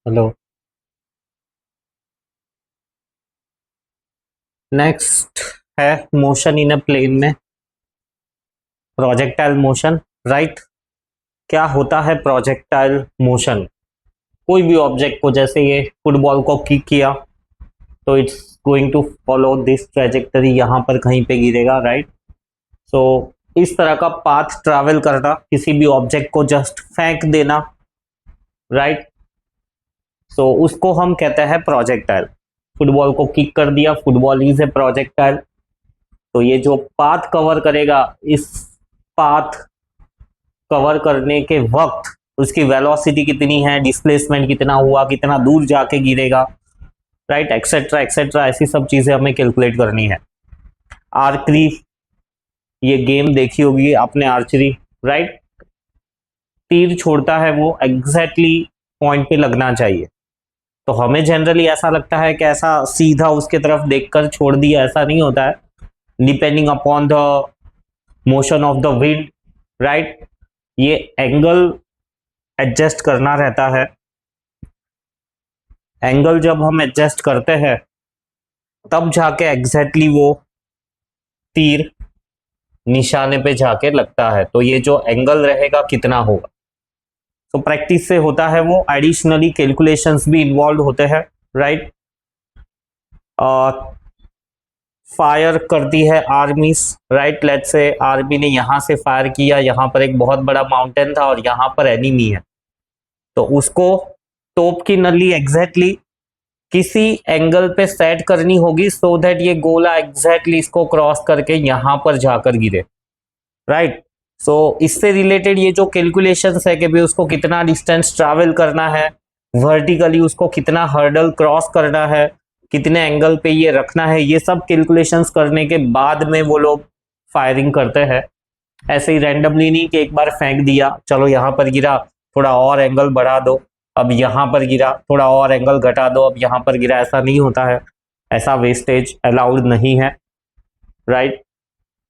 Hello. Next है motion in a plane में, projectile motion. Right. क्या होता है प्रोजेक्टाइल मोशन? कोई भी ऑब्जेक्ट को, जैसे ये फुटबॉल को किक किया तो it's going to follow this trajectory, यहाँ पर कहीं पे गिरेगा। राइट। सो इस तरह का पाथ ट्रैवल करना, किसी भी ऑब्जेक्ट को जस्ट फेंक देना। राइट। सो उसको हम कहते हैं प्रोजेक्टाइल। फुटबॉल को किक कर दिया, फुटबॉल इज ए प्रोजेक्टाइल। तो ये जो पाथ कवर करेगा, इस पाथ कवर करने के वक्त उसकी वेलोसिटी कितनी है, डिस्प्लेसमेंट कितना हुआ, कितना दूर जाके गिरेगा, राइट, एक्सेट्रा एक्सेट्रा, ऐसी सब चीजें हमें कैलकुलेट करनी है। आर्चरी, ये गेम देखी होगी आपने, आर्चरी। राइट। तीर छोड़ता है वो एग्जैक्टली पॉइंट पे लगना चाहिए। तो हमें जनरली ऐसा लगता है कि ऐसा सीधा उसके तरफ देखकर छोड़ दिया, ऐसा नहीं होता है। Depending upon the motion of the wind, right, ये एंगल एडजस्ट करना रहता है। एंगल जब हम एडजस्ट करते हैं तब जाके एग्जैक्टली वो तीर निशाने पे जाके लगता है। तो ये जो एंगल रहेगा कितना होगा, तो प्रैक्टिस से होता है वो। एडिशनली कैलकुलेशंस भी इन्वॉल्व होते हैं। राइट। फायर करती है आर्मीज। राइट। लेट्स से आर्मी ने यहां से फायर किया, यहां पर एक बहुत बड़ा माउंटेन था और यहां पर एनिमी है, तो उसको तोप की नली एग्जैक्टली किसी एंगल पे सेट करनी होगी सो दैट ये गोला एग्जैक्टली इसको क्रॉस करके यहां पर जाकर गिरे। राइट। सो इससे रिलेटेड ये जो कैलकुलेशंस है कि भाई उसको कितना डिस्टेंस ट्रैवल करना है, वर्टिकली उसको कितना हर्डल क्रॉस करना है, कितने एंगल पे ये रखना है, ये सब कैलकुलेशंस करने के बाद में वो लोग फायरिंग करते हैं। ऐसे ही रैंडमली नहीं कि एक बार फेंक दिया, चलो यहाँ पर गिरा, थोड़ा और एंगल बढ़ा दो, अब यहाँ पर गिरा, थोड़ा और एंगल घटा दो, अब यहाँ पर गिरा, ऐसा नहीं होता है। ऐसा वेस्टेज अलाउड नहीं है। राइट।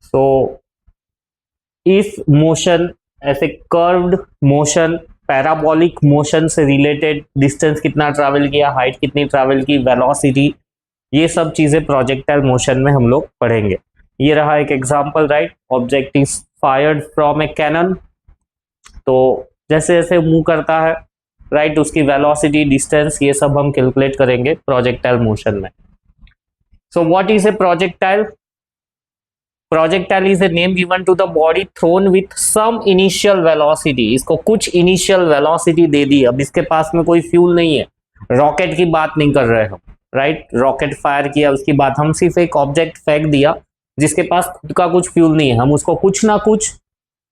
सो इस मोशन, ऐसे कर्व्ड मोशन, पैराबोलिक मोशन से रिलेटेड डिस्टेंस कितना ट्रैवल किया, हाइट कितनी ट्रैवल की, वेलोसिटी, ये सब चीजें प्रोजेक्टाइल मोशन में हम लोग पढ़ेंगे। ये रहा एक example. Right. Object is fired from a cannon, तो जैसे जैसे मूव करता है, राइट, उसकी वेलोसिटी, डिस्टेंस, ये सब हम कैलकुलेट करेंगे प्रोजेक्टाइल मोशन में। So what is a projectile? Projectile is a name given to the body thrown with some initial velocity. इसको कुछ इनिशियल वेलोसिटी दे दी, अब इसके पास में कोई फ्यूल नहीं है, रॉकेट की बात नहीं कर रहे हम। राइट। रॉकेट फायर किया उसकी बात, हम सिर्फ एक ऑब्जेक्ट फेंक दिया जिसके पास खुद का कुछ फ्यूल नहीं है, हम उसको कुछ ना कुछ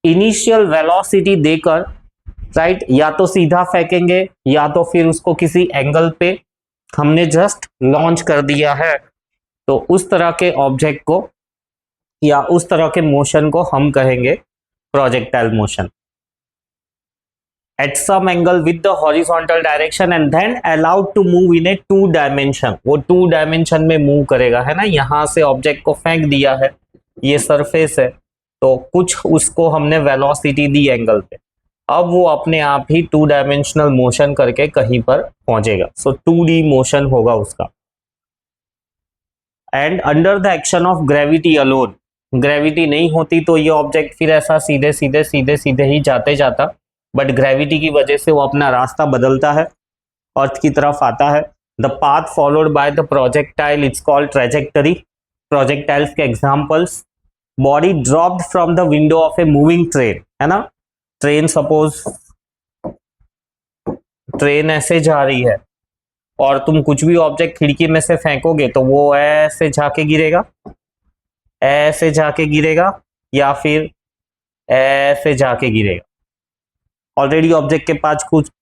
इनिशियल वेलोसिटी देकर, राइट, या तो सीधा फेंकेंगे या तो फिर उसको किसी एंगल पे हमने जस्ट लॉन्च कर दिया है। तो उस तरह के ऑब्जेक्ट को या उस तरह के मोशन को हम कहेंगे projectile motion. At some angle with the horizontal direction and then allowed to move in a two dimension, वो टू डायमेंशन में मूव करेगा, है ना। यहां से ऑब्जेक्ट को फेंक दिया है, ये सरफेस है, तो कुछ उसको हमने वेलोसिटी दी एंगल पे, अब वो अपने आप ही टू डायमेंशनल मोशन करके कहीं पर पहुंचेगा। सो 2D मोशन होगा उसका। And under the action of gravity alone, gravity नहीं होती तो ये ऑब्जेक्ट फिर ऐसा सीधे सीधे सीधे सीधे ही जाते जाता, बट ग्रेविटी की वजह से वो अपना रास्ता बदलता है, अर्थ की तरफ आता है। The path followed by the projectile it's called trajectory. Projectiles के examples, body dropped from the window of a moving train, है ना। ट्रेन, सपोज ट्रेन ऐसे जा रही है और तुम कुछ भी ऑब्जेक्ट खिड़की में से फेंकोगे तो वो ऐसे जाके गिरेगा, ऐसे जाके गिरेगा, या फिर ऐसे जाके गिरेगा। ऑलरेडी ऑब्जेक्ट के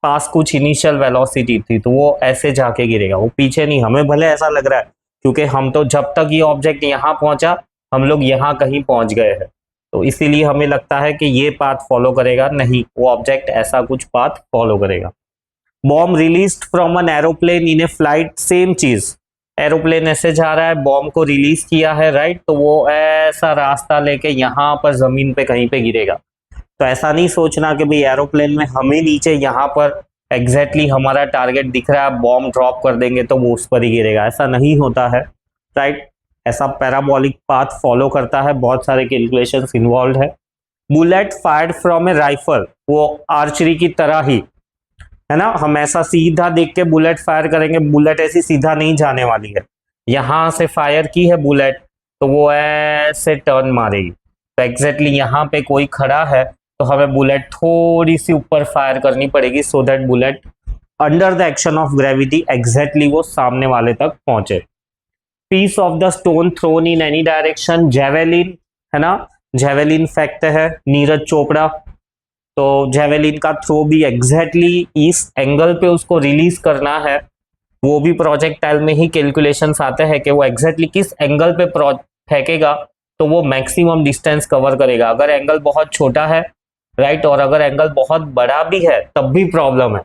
पास कुछ इनिशियल वेलोसिटी थी तो वो ऐसे जाके गिरेगा, वो पीछे नहीं। हमें भले ऐसा लग रहा है क्योंकि हम तो जब तक ये ऑब्जेक्ट यहाँ पहुंचा हम लोग यहाँ कहीं पहुंच गए हैं, तो इसीलिए हमें लगता है कि ये पाथ फॉलो करेगा, नहीं, वो ऑब्जेक्ट ऐसा कुछ पाथ फॉलो करेगा। Bomb released from an aeroplane in A flight, same चीज, एरोप्लेन ऐसे जा रहा है, बॉम्ब को रिलीज किया है, राइट, तो वो ऐसा रास्ता लेके यहाँ पर जमीन पे कहीं पे गिरेगा। तो ऐसा नहीं सोचना कि भाई एरोप्लेन में हमें नीचे यहाँ पर एग्जैक्टली हमारा टारगेट दिख रहा है, बॉम्ब ड्रॉप कर देंगे तो वो उस पर ही गिरेगा, ऐसा नहीं होता है, राइट। ऐसा पैराबोलिक पाथ फॉलो करता है, बहुत सारे कैलकुलेशंस इन्वॉल्व है। Bullet fired from A rifle, वो आर्चरी की तरह ही है ना, हम ऐसा सीधा देख के बुलेट फायर करेंगे, बुलेट ऐसी सीधा नहीं जाने वाली है, यहां से फायर की है बुलेट तो वो ऐसे टर्न मारेगी। तो एग्जैक्टली यहाँ पे कोई खड़ा है तो हमें बुलेट थोड़ी सी ऊपर फायर करनी पड़ेगी so that bullet under the action of gravity exactly वो सामने वाले तक पहुंचे। Piece of the stone thrown in any direction, javelin है ना, जेवेलिन फेंकते हैं नीरज चोपड़ा, तो जेवेलिन का थ्रो भी एग्जैक्टली इस एंगल पे उसको रिलीज करना है, वो भी प्रोजेक्टाइल में ही कैलकुलेशंस आते हैं कि वो एग्जैक्टली किस एंगल पे फेंकेगा तो वो मैक्सिमम डिस्टेंस कवर करेगा। अगर एंगल बहुत छोटा है, राइट, और अगर एंगल बहुत बड़ा भी है तब भी प्रॉब्लम है,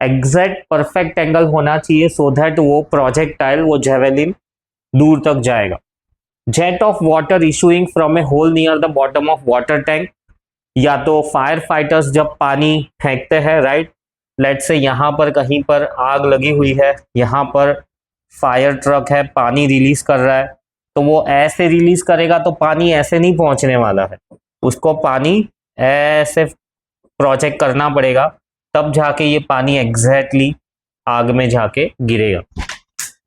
एग्जैक्ट परफेक्ट एंगल होना चाहिए सो दैट वो प्रोजेक्टाइल, वो जेवेलिन दूर तक जाएगा। Jet of water issuing from A hole near the bottom of water tank, या तो फायर फाइटर्स जब पानी फेंकते हैं, राइट, लेट से यहाँ पर कहीं पर आग लगी हुई है, यहाँ पर फायर ट्रक है पानी रिलीज कर रहा है, तो वो ऐसे रिलीज करेगा तो पानी ऐसे नहीं पहुंचने वाला है, उसको पानी ऐसे प्रोजेक्ट करना पड़ेगा, तब जाके ये पानी एग्जैक्टली आग में जाके गिरेगा।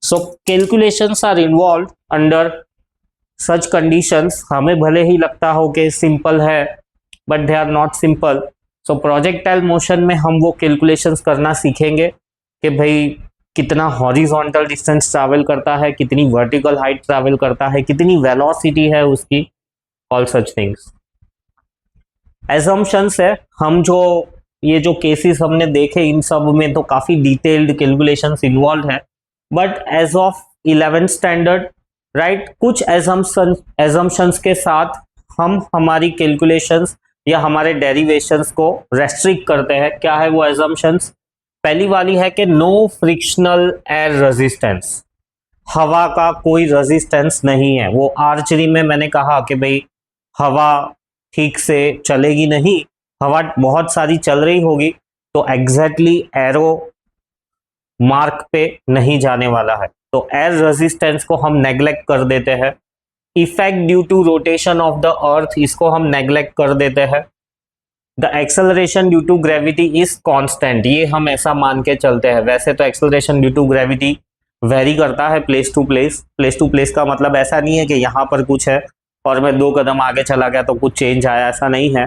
So calculations are involve under such conditions. हमें भले ही लगता हो कि सिंपल है but they are not simple. So projectile motion में हम वो कैलकुलेशंस करना सीखेंगे कि भाई कितना हॉरिजॉन्टल डिस्टेंस ट्रैवल करता है, कितनी वर्टिकल हाइट ट्रैवल करता है, कितनी वेलोसिटी है उसकी, ऑल सच थिंग्स। एजम्पशंस है, हम जो ये जो केसेस हमने देखे इन सब में तो काफी डिटेल्ड कैलकुलेशंस इन्वॉल्व है, but as of 11th standard, right, कुछ एजम्पशंस के साथ हम हमारी कैलकुलेशंस या हमारे डेरिवेशंस को रेस्ट्रिक्ट करते हैं। क्या है वो एजम्पशंस? पहली वाली है कि नो फ्रिक्शनल एयर रेजिस्टेंस, हवा का कोई रेजिस्टेंस नहीं है। वो आर्चरी में मैंने कहा कि भाई हवा ठीक से चलेगी नहीं, हवा बहुत सारी चल रही होगी तो एग्जैक्टली एरो मार्क पे नहीं जाने वाला है, तो एयर रेजिस्टेंस को हम नेग्लेक्ट कर देते हैं। Effect due to rotation of the earth, इसको हम नेग्लेक्ट कर देते हैं। The acceleration due to gravity is constant, ये हम ऐसा मान के चलते हैं। वैसे तो acceleration due to gravity vary करता है place to place, place to place का मतलब ऐसा नहीं है कि यहाँ पर कुछ है और मैं 2 कदम आगे चला गया तो कुछ चेंज आया, ऐसा नहीं है।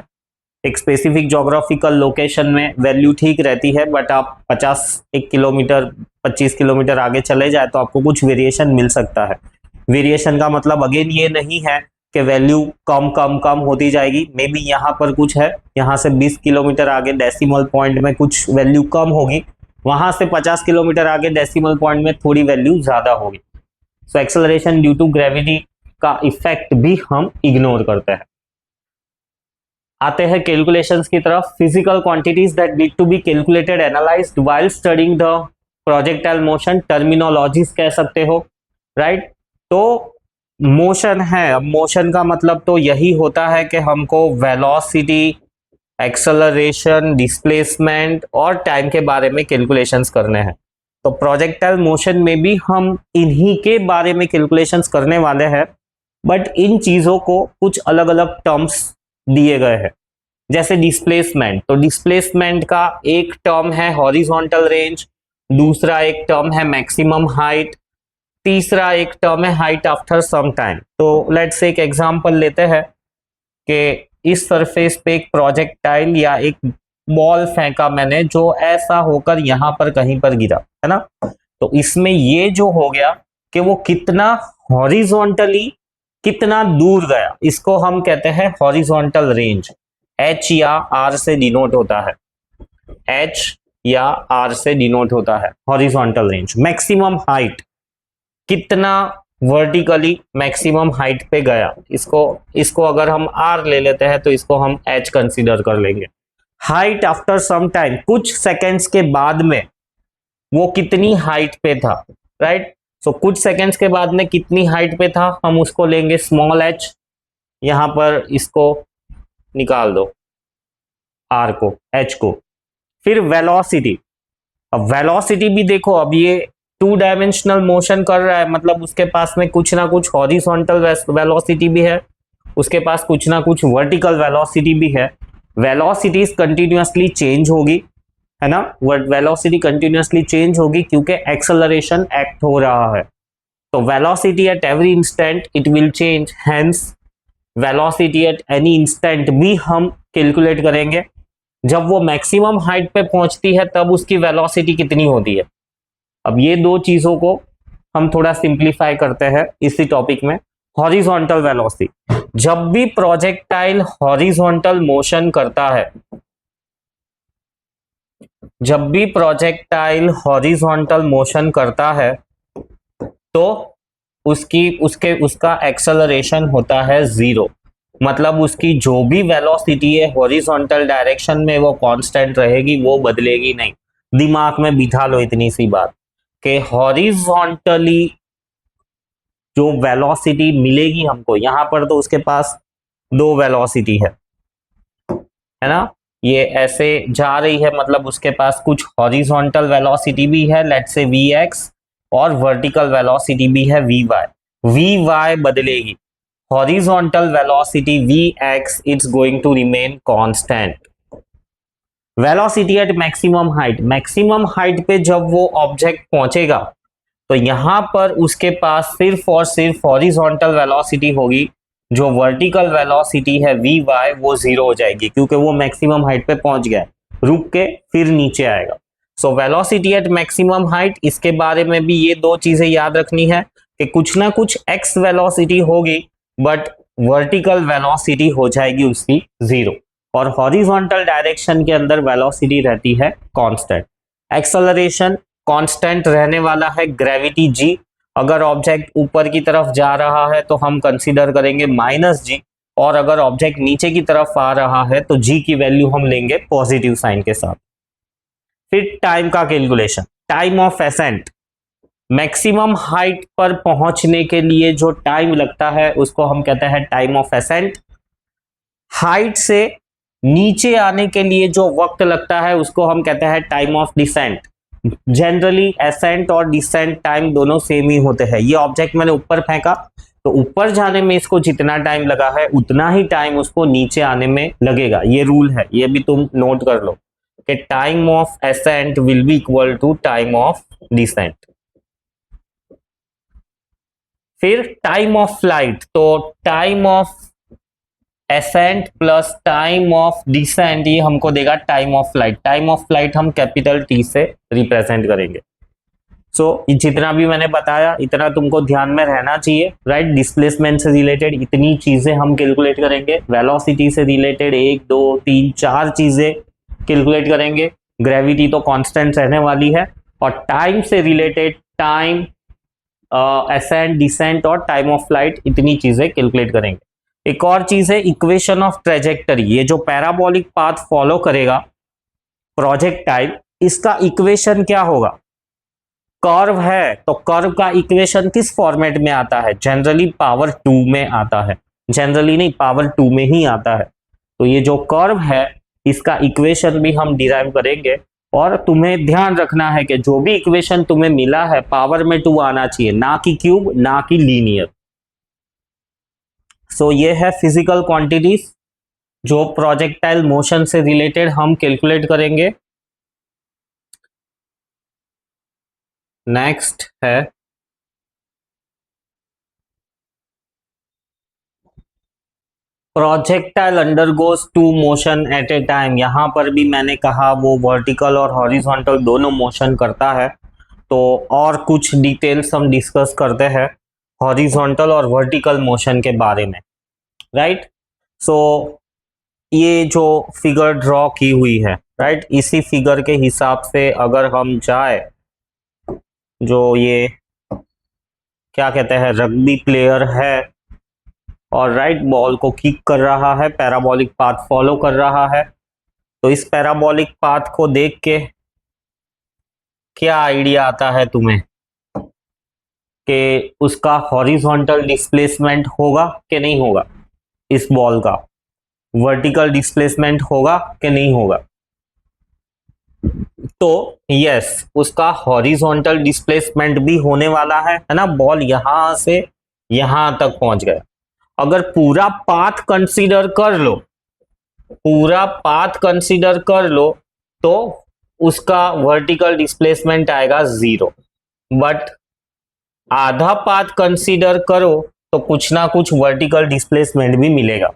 एक स्पेसिफिक जोग्राफिकल लोकेशन में वैल्यू ठीक रहती है, बट आप 1 किलोमीटर 25 किलोमीटर आगे चले जाए तो आपको कुछ वेरिएशन मिल सकता है। वेरिएशन का मतलब अगेन ये नहीं है कि वैल्यू कम कम कम होती जाएगी, मे बी यहाँ पर कुछ है, यहाँ से 20 किलोमीटर आगे डेसिमल पॉइंट में कुछ वैल्यू कम होगी, वहां से 50 किलोमीटर आगे डेसिमल पॉइंट में थोड़ी वैल्यू ज्यादा होगी। So acceleration due to gravity का इफेक्ट भी हम इग्नोर करते हैं। आते हैं कैलकुलेशंस की तरफ। Physical quantities that need to be calculated analysed while studying the projectile motion, terminologies कह सकते हो, राइट। तो मोशन है, अब मोशन का मतलब तो यही होता है कि हमको वेलोसिटी, एक्सेलरेशन, डिस्प्लेसमेंट और टाइम के बारे में कैलकुलेशंस करने हैं। तो प्रोजेक्टाइल मोशन में भी हम इन्हीं के बारे में कैलकुलेशंस करने वाले हैं, बट इन चीजों को कुछ अलग अलग टर्म्स दिए गए हैं। जैसे डिस्प्लेसमेंट, तो डिस्प्लेसमेंट का एक टर्म है हॉरिजॉन्टल रेंज, दूसरा एक टर्म है मैक्सिमम हाइट, तीसरा एक टर्म है हाइट आफ्टर सम टाइम। तो लेट्स से एक एग्जांपल लेते हैं कि इस सरफेस पे एक प्रोजेक्टाइल या एक बॉल फेंका मैंने जो ऐसा होकर यहां पर कहीं पर गिरा, है ना। तो इसमें ये जो हो गया कि वो कितना हॉरिजॉन्टली कितना दूर गया, इसको हम कहते हैं हॉरिजॉन्टल रेंज। एच या आर से डिनोट होता है, एच या आर से डिनोट होता है हॉरिजॉन्टल रेंज। मैक्सिमम हाइट, कितना वर्टिकली मैक्सिमम हाइट पे गया, इसको अगर हम आर ले लेते हैं तो इसको हम एच कंसीडर कर लेंगे। हाइट आफ्टर सम टाइम, कुछ सेकेंड्स के बाद में वो कितनी हाइट पे था, राइट। सो कुछ सेकेंड्स के बाद में कितनी हाइट पे था, हम उसको लेंगे स्मॉल एच, यहां पर इसको निकाल दो आर को, एच को। फिर वेलोसिटी, अब वेलोसिटी भी देखो, अब ये 2 डायमेंशनल मोशन कर रहा है, मतलब उसके पास में कुछ ना कुछ हॉरिजॉन्टल वेलोसिटी भी है, उसके पास कुछ ना कुछ वर्टिकल वेलोसिटी भी है। वेलोसिटी कंटिन्यूअसली चेंज होगी, है ना, वेलोसिटी कंटिन्यूअसली चेंज होगी क्योंकि एक्सेलरेशन एक्ट हो रहा है। तो velocity at every instant it will change, hence velocity at any instant भी हम कैलकुलेट करेंगे। जब वो मैक्सिमम हाइट पे पहुंचती है तब उसकी वेलोसिटी कितनी होती है। अब ये दो चीजों को हम थोड़ा सिंप्लीफाई करते हैं इसी टॉपिक में। हॉरिजॉन्टल वेलोसिटी, जब भी प्रोजेक्टाइल हॉरिजॉन्टल मोशन करता है, जब भी प्रोजेक्टाइल हॉरिजॉन्टल मोशन करता है तो उसका एक्सेलरेशन होता है 0। मतलब उसकी जो भी वेलोसिटी है हॉरिजॉन्टल डायरेक्शन में वो कांस्टेंट रहेगी, वो बदलेगी नहीं। दिमाग में बिठा लो इतनी सी बात कि हॉरिजॉन्टली जो वेलोसिटी मिलेगी हमको, यहां पर तो उसके पास 2 वेलोसिटी है ना, ये ऐसे जा रही है, मतलब उसके पास कुछ हॉरिजॉन्टल वेलोसिटी भी है, लेट्स से Vx, और वर्टिकल वेलोसिटी भी है Vy बदलेगी। Horizontal velocity Vx it's going to remain constant. Velocity at maximum height पे जब वो ऑब्जेक्ट पहुंचेगा तो यहां पर उसके पास सिर्फ और सिर्फ हॉरिजॉन्टल वेलोसिटी होगी, जो वर्टिकल वेलोसिटी है Vy वो 0 हो जाएगी क्योंकि वो मैक्सिमम हाइट पे पहुंच गया है, रुक के फिर नीचे आएगा। So velocity at maximum height, इसके बारे में भी ये दो चीजें याद रखनी है कि कुछ ना कुछ x वेलोसिटी होगी बट वर्टिकल वेलोसिटी हो जाएगी उसकी 0, और हॉरिजॉन्टल डायरेक्शन के अंदर वेलोसिटी रहती है कांस्टेंट। एक्सेलरेशन कांस्टेंट रहने वाला है ग्रेविटी g। अगर ऑब्जेक्ट ऊपर की तरफ जा रहा है तो हम कंसीडर करेंगे -g, और अगर ऑब्जेक्ट नीचे की तरफ आ रहा है तो g की वैल्यू हम लेंगे पॉजिटिव साइन के साथ। फिर टाइम का calculation, time of accent, maximum height पर पहुंचने के लिए जो टाइम लगता है उसको हम कहते हैं टाइम ऑफ एसेंट। हाइट से नीचे आने के लिए जो वक्त लगता है उसको हम कहते हैं time of descent. Generally ascent और डिसेंट टाइम दोनों सेम ही होते हैं। ये ऑब्जेक्ट मैंने ऊपर फेंका तो ऊपर जाने में इसको जितना टाइम लगा है उतना ही टाइम उसको नीचे आने में लगेगा, ये रूल है, ये भी तुम नोट कर लो कि time of ascent will be equal to time of descent. फिर टाइम ऑफ फ्लाइट, तो time of ascent plus time of descent ये हमको देगा time of flight. Time of flight हम कैपिटल T से रिप्रेजेंट करेंगे। सो जितना भी मैंने बताया इतना तुमको ध्यान में रहना चाहिए, राइट। डिस्प्लेसमेंट से रिलेटेड इतनी चीजें हम कैलकुलेट करेंगे, वेलोसिटी से रिलेटेड 1 2 3 4 चीजें कैलकुलेट करेंगे, ग्रेविटी तो कांस्टेंट रहने वाली है, और टाइम से रिलेटेड टाइम, एसेंट, डिसेंट और टाइम ऑफ फ्लाइट इतनी चीजें कैलकुलेट करेंगे। एक और चीज है इक्वेशन ऑफ ट्रेजेक्टरी। ये जो पैराबोलिक पाथ फॉलो करेगा प्रोजेक्टाइल, इसका इक्वेशन क्या होगा। कर्व है तो कर्व का इक्वेशन किस फॉर्मेट में आता है, जनरली पावर 2 में आता है, जनरली नहीं पावर 2 में ही आता है। तो ये जो कर्व है इसका इक्वेशन भी हम डिराइव करेंगे, और तुम्हें ध्यान रखना है कि जो भी इक्वेशन तुम्हें मिला है पावर में 2 आना चाहिए, ना कि क्यूब ना कि लीनियर। सो ये है फिजिकल क्वांटिटीज जो प्रोजेक्टाइल मोशन से रिलेटेड हम कैलकुलेट करेंगे। नेक्स्ट है projectile undergoes 2 motion at a time. यहां पर भी मैंने कहा वो वर्टिकल और हॉरिजॉन्टल दोनों मोशन करता है। तो और कुछ डिटेल्स हम डिस्कस करते हैं हॉरिजॉन्टल और वर्टिकल मोशन के बारे में, राइट। सो ये जो फिगर ड्रॉ की हुई है, राइट, इसी फिगर के हिसाब से अगर हम जाए, जो ये क्या कहते हैं रग्बी प्लेयर है और राइट बॉल को किक कर रहा है, पैराबोलिक पाथ फॉलो कर रहा है, तो इस पैराबोलिक पाथ को देख के क्या आइडिया आता है तुम्हें कि उसका हॉरिजॉन्टल डिस्प्लेसमेंट होगा कि नहीं होगा, इस बॉल का वर्टिकल डिस्प्लेसमेंट होगा कि नहीं होगा। तो यस, उसका हॉरिजॉन्टल डिस्प्लेसमेंट भी होने वाला है ना। बॉल यहां से यहां तक पहुंच गया। अगर पूरा पाथ कंसीडर कर लो, पूरा पाथ कंसीडर कर लो तो उसका वर्टिकल डिस्प्लेसमेंट आएगा 0। बट आधा पाथ कंसीडर करो तो कुछ ना कुछ वर्टिकल डिस्प्लेसमेंट भी मिलेगा।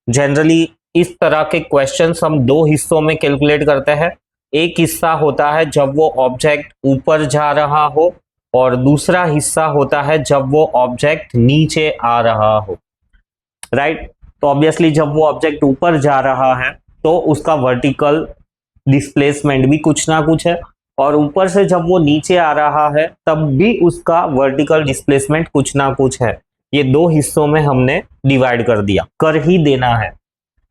जनरली इस तरह के क्वेश्चंस हम दो हिस्सों में कैलकुलेट करते हैं। एक हिस्सा होता है जब वो ऑब्जेक्ट ऊपर जा रहा हो, और दूसरा हिस्सा होता है जब वो ऑब्जेक्ट नीचे आ रहा हो, राइट। तो ऑब्वियसली जब वो ऑब्जेक्ट ऊपर जा रहा है तो उसका वर्टिकल डिस्प्लेसमेंट भी कुछ ना कुछ है, और ऊपर से जब वो नीचे आ रहा है तब भी उसका वर्टिकल डिस्प्लेसमेंट कुछ ना कुछ है। ये दो हिस्सों में हमने डिवाइड कर दिया, कर ही देना है,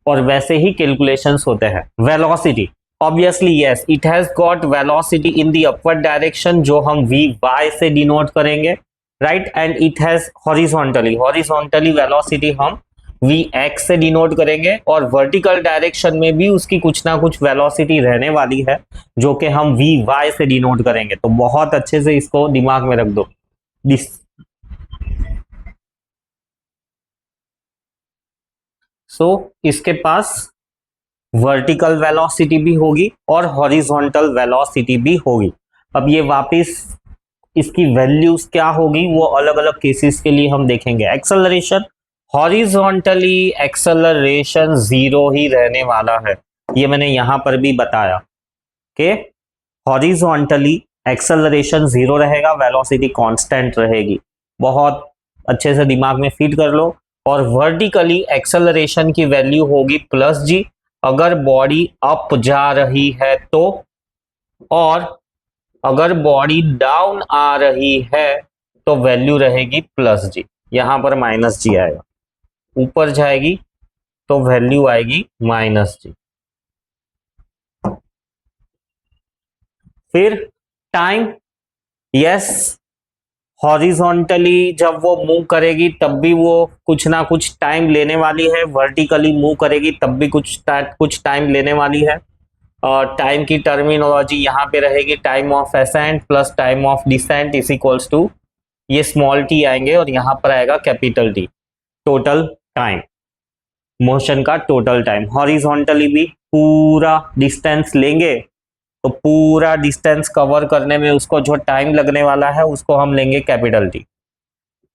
और वैसे ही कैलकुलेशंस होते हैं। Velocity, obviously yes, it has got velocity in the upward direction, जो हम वी वाई से डिनोट करेंगे, right. And it has horizontally velocity हम वी एक्स से डिनोट करेंगे, और वर्टिकल डायरेक्शन में भी उसकी कुछ ना कुछ वेलोसिटी रहने वाली है जो कि हम वी वाई से डिनोट करेंगे। तो बहुत अच्छे से इसको दिमाग में रख दो। इसके पास वर्टिकल वेलोसिटी भी होगी और हॉरिजॉन्टल वेलोसिटी भी होगी। अब ये वापस इसकी वैल्यूज क्या होगी वो अलग अलग केसेस के लिए हम देखेंगे। एक्सेलरेशन, हॉरिजॉन्टली एक्सेलरेशन 0 ही रहने वाला है। ये मैंने यहां पर भी बताया कि हॉरिजॉन्टली एक्सेलरेशन 0 रहेगा, वेलोसिटी कांस्टेंट रहेगी। बहुत अच्छे से दिमाग में फीड कर लो। और वर्टिकली एक्सेलरेशन की वैल्यू होगी +g अगर बॉडी अप जा रही है तो, और अगर बॉडी डाउन आ रही है तो वैल्यू रहेगी +g। यहां पर -g आएगा, ऊपर जाएगी तो वैल्यू आएगी -g। फिर टाइम, यस, हॉरिजॉन्टली जब वो मूव करेगी तब भी वो कुछ ना कुछ टाइम लेने वाली है, वर्टिकली मूव करेगी तब भी कुछ टाइम लेने वाली है। और टाइम की टर्मिनोलॉजी यहाँ पे रहेगी time of ascent plus time of descent is equals to, ये स्मॉल टी आएंगे और यहाँ पर आएगा capital T, total time, motion का टोटल टाइम। हॉरिजॉन्टली भी पूरा डिस्टेंस लेंगे तो पूरा डिस्टेंस कवर करने में उसको जो टाइम लगने वाला है उसको हम लेंगे कैपिटल टी।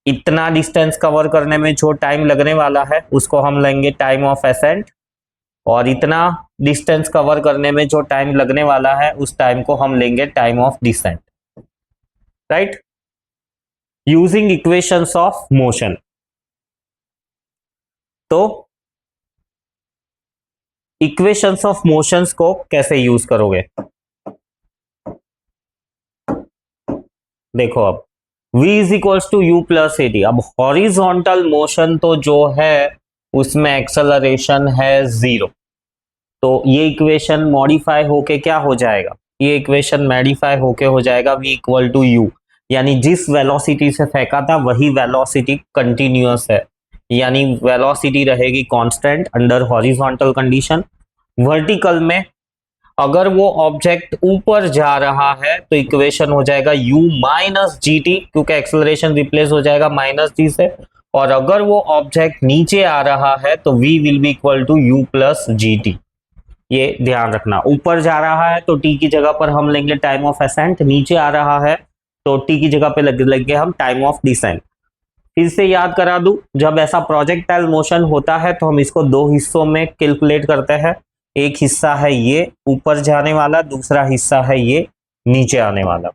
इतना डिस्टेंस कवर करने में जो टाइम लगने वाला है उसको हम लेंगे टाइम ऑफ असेंट, और इतना डिस्टेंस कवर करने में जो टाइम लगने वाला है उस टाइम को हम लेंगे time of descent, right, using equations of motion. तो इक्वेशंस ऑफ मोशंस को कैसे यूज करोगे, देखो अब v is equals to you plus a d. अब हॉरिजॉन्टल मोशन तो जो है उसमें एक्सेलरेशन है 0, तो ये इक्वेशन मॉडिफाई होके क्या हो जाएगा, ये इक्वेशन मॉडिफाई होके हो जाएगा v इक्वल टू यू, यानी जिस वेलोसिटी से फेंका था वही वेलोसिटी कंटिन्यूअस है, यानी वेलोसिटी रहेगी constant under horizontal condition. Vertical में अगर वो ऑब्जेक्ट ऊपर जा रहा है तो इक्वेशन हो जाएगा u माइनस जी टी, क्योंकि एक्सेलरेशन रिप्लेस हो जाएगा -g से, और अगर वो ऑब्जेक्ट नीचे आ रहा है तो v will be equal to u plus g t. ये ध्यान रखना, ऊपर जा रहा है तो t की जगह पर हम लेंगे टाइम ऑफ असेंट, नीचे आ रहा है तो t की जगह पे लेंगे हम टाइम ऑफ डिसेंट। फिर से याद करा दूं, जब ऐसा प्रोजेक्टाइल मोशन होता है तो हम इसको दो हिस्सों में कैलकुलेट करते हैं। एक हिस्सा है ये ऊपर जाने वाला, दूसरा हिस्सा है ये नीचे आने वाला।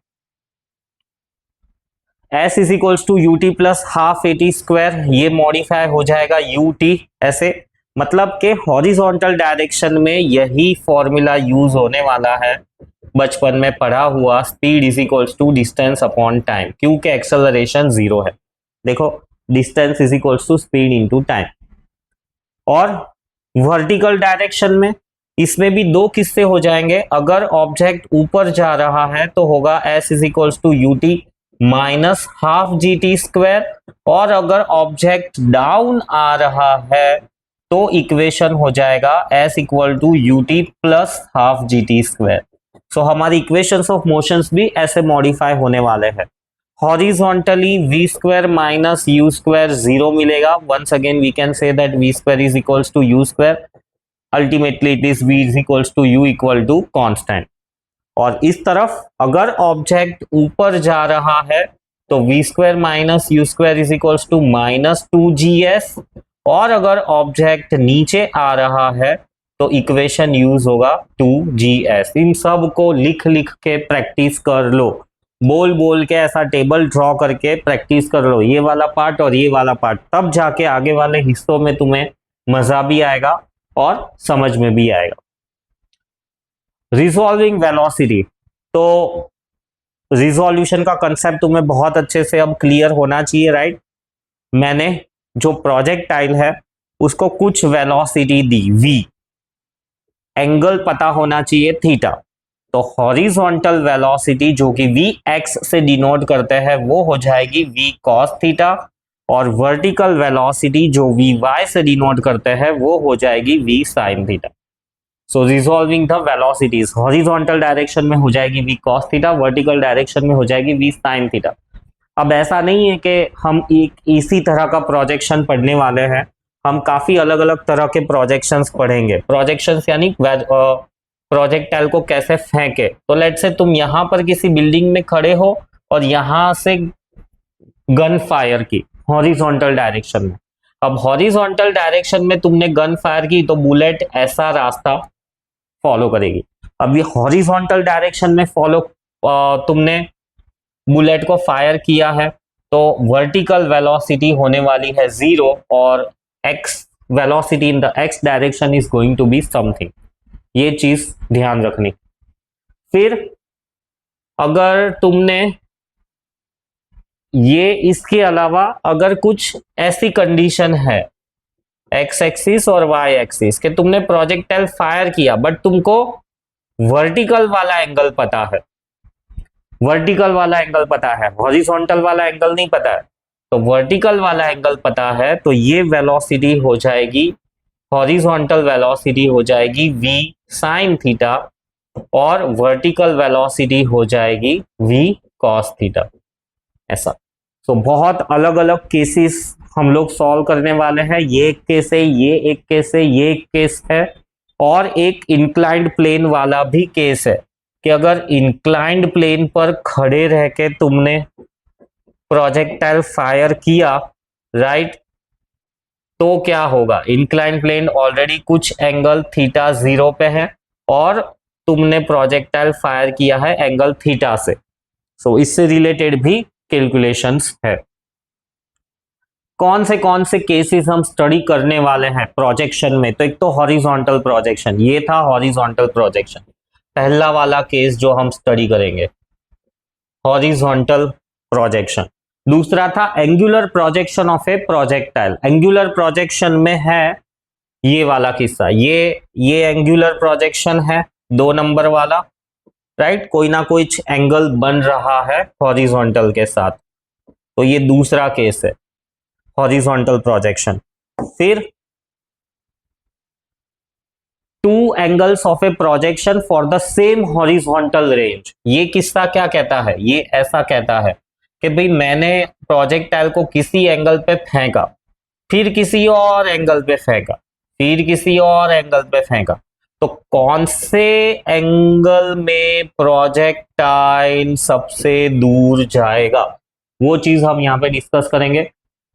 s is equals to you t plus half a t square, ये मॉडिफाई हो जाएगा यू टी ऐसे, मतलब के हॉरिजॉन्टल डायरेक्शन में यही फॉर्मूला यूज होने वाला है बचपन में पढ़ा हुआ, speed is equals to distance upon time, क्योंकि एक्सेलरेशन 0 है। देखो distance is equals to speed into time. और वर्टिकल डायरेक्शन में इसमें भी दो किस्से हो जाएंगे, अगर ऑब्जेक्ट ऊपर जा रहा है तो होगा s is equals to U T minus half ji t square, और अगर ऑब्जेक्ट डाउन आ रहा है तो इक्वेशन हो जाएगा s equal to you t plus half ji t square. So हमारी इक्वेशंस ऑफ मोशंस भी ऐसे मॉडिफाई होने वाले हैं। Horizontally v square minus you square 0 मिलेगा। Once again we can say that v square is equals to u square, ultimately it is v is equals to u equal to constant. और इस तरफ अगर object ऊपर जा रहा है तो v square minus you square is equals to minus 2GS, और अगर ऑब्जेक्ट नीचे आ रहा है तो इक्वेशन यूज होगा 2GS। इन सब को लिख लिख के प्रैक्टिस कर लो, बोल बोल के ऐसा टेबल ड्रॉ करके प्रैक्टिस कर लो, ये वाला पार्ट और ये वाला पार्ट, तब जाके आगे वाले हिस्सों में तुम्हें मजा भी आएगा और समझ में भी आएगा। रिजॉल्विंग वेलोसिटी, तो रिजोल्यूशन का कंसेप्ट तुम्हें बहुत अच्छे से अब क्लियर होना चाहिए, राइट। मैंने जो प्रोजेक्टाइल है उसको कुछ वेलोसिटी दी v, एंगल पता होना चाहिए थीटा। तो हॉरिजॉन्टल वेलोसिटी जो कि vx से डिनोट करते हैं वो हो जाएगी v cos थीटा, और वर्टिकल वेलोसिटी जो vy से डिनोट करते हैं वो हो जाएगी v sin theta. So resolving the velocities, horizontal direction में हो जाएगी v cos theta, vertical direction में हो जाएगी v sin थीटा। अब ऐसा नहीं है कि हम एक इसी तरह का प्रोजेक्शन पढ़ने वाले हैं, हम काफी अलग अलग तरह के प्रोजेक्शंस पढ़ेंगे। प्रोजेक्शंस यानी प्रोजेक्टाइल को कैसे फेंके। तो लेट्स से तुम यहां पर किसी बिल्डिंग में खड़े हो और यहां से गन फायर की हॉरिजॉन्टल डायरेक्शन में। अब हॉरिजॉन्टल डायरेक्शन में तुमने गन फायर की तो बुलेट ऐसा रास्ता फॉलो करेगी। अब ये हॉरिजॉन्टल डायरेक्शन में तुमने बुलेट को फायर किया है तो वर्टिकल वेलोसिटी होने वाली है 0 और x velocity in the x direction is going to be something, ये चीज ध्यान रखनी। फिर अगर तुमने ये इसके अलावा अगर कुछ ऐसी कंडीशन है x एक्सिस और y एक्सिस के तुमने प्रोजेक्टाइल फायर किया बट तुमको वर्टिकल वाला एंगल पता है, वर्टिकल वाला एंगल पता है, हॉरिजॉन्टल वाला एंगल नहीं पता है, तो वर्टिकल वाला एंगल पता है तो ये वेलोसिटी हो जाएगी, हॉरिजॉन्टल वेलोसिटी हो जाएगी v sin थीटा और वर्टिकल वेलोसिटी हो जाएगी v cos थीटा। ऐसा तो बहुत अलग अलग केसेस हम लोग सॉल्व करने वाले हैं। ये एक केस है, ये एक केस है, ये एक केस है, और एक इंक्लाइंड प्लेन वाला भी केस है कि अगर इंक्लाइंड प्लेन पर खड़े रह के तुमने प्रोजेक्टाइल फायर किया, राइट, तो क्या होगा। इंक्लाइंड प्लेन ऑलरेडी कुछ एंगल थीटा 0 पे है और तुमने प्रोजेक्टाइल फायर किया है एंगल थीटा से। सो इससे रिलेटेड भी कैलकुलेशंस है। कौन से केसेस हम स्टडी करने वाले हैं प्रोजेक्शन में। तो एक तो हॉरिजॉन्टल प्रोजेक्शन, ये था हॉरिजॉन्टल प्रोजेक्शन, पहला वाला केस जो हम स्टडी करेंगे हॉरिजॉन्टल प्रोजेक्शन। दूसरा था angular projection of a projectile. Angular projection में है ये वाला किस्सा, ये एंगुलर प्रोजेक्शन है 2 नंबर वाला, राइट, कोई ना कोई एंगल बन रहा है हॉरिजॉन्टल के साथ, तो ये दूसरा केस है हॉरिजॉन्टल प्रोजेक्शन। फिर 2 angles of A projection for the same horizontal range. ये किस्सा क्या कहता है, ये ऐसा कहता है कि भाई मैंने प्रोजेक्टाइल को किसी एंगल पे फेंका, फिर किसी और एंगल पे फेंका, फिर किसी और एंगल पे फेंका, तो कौन से एंगल में प्रोजेक्टाइल सबसे दूर जाएगा वो चीज हम यहां पे डिस्कस करेंगे।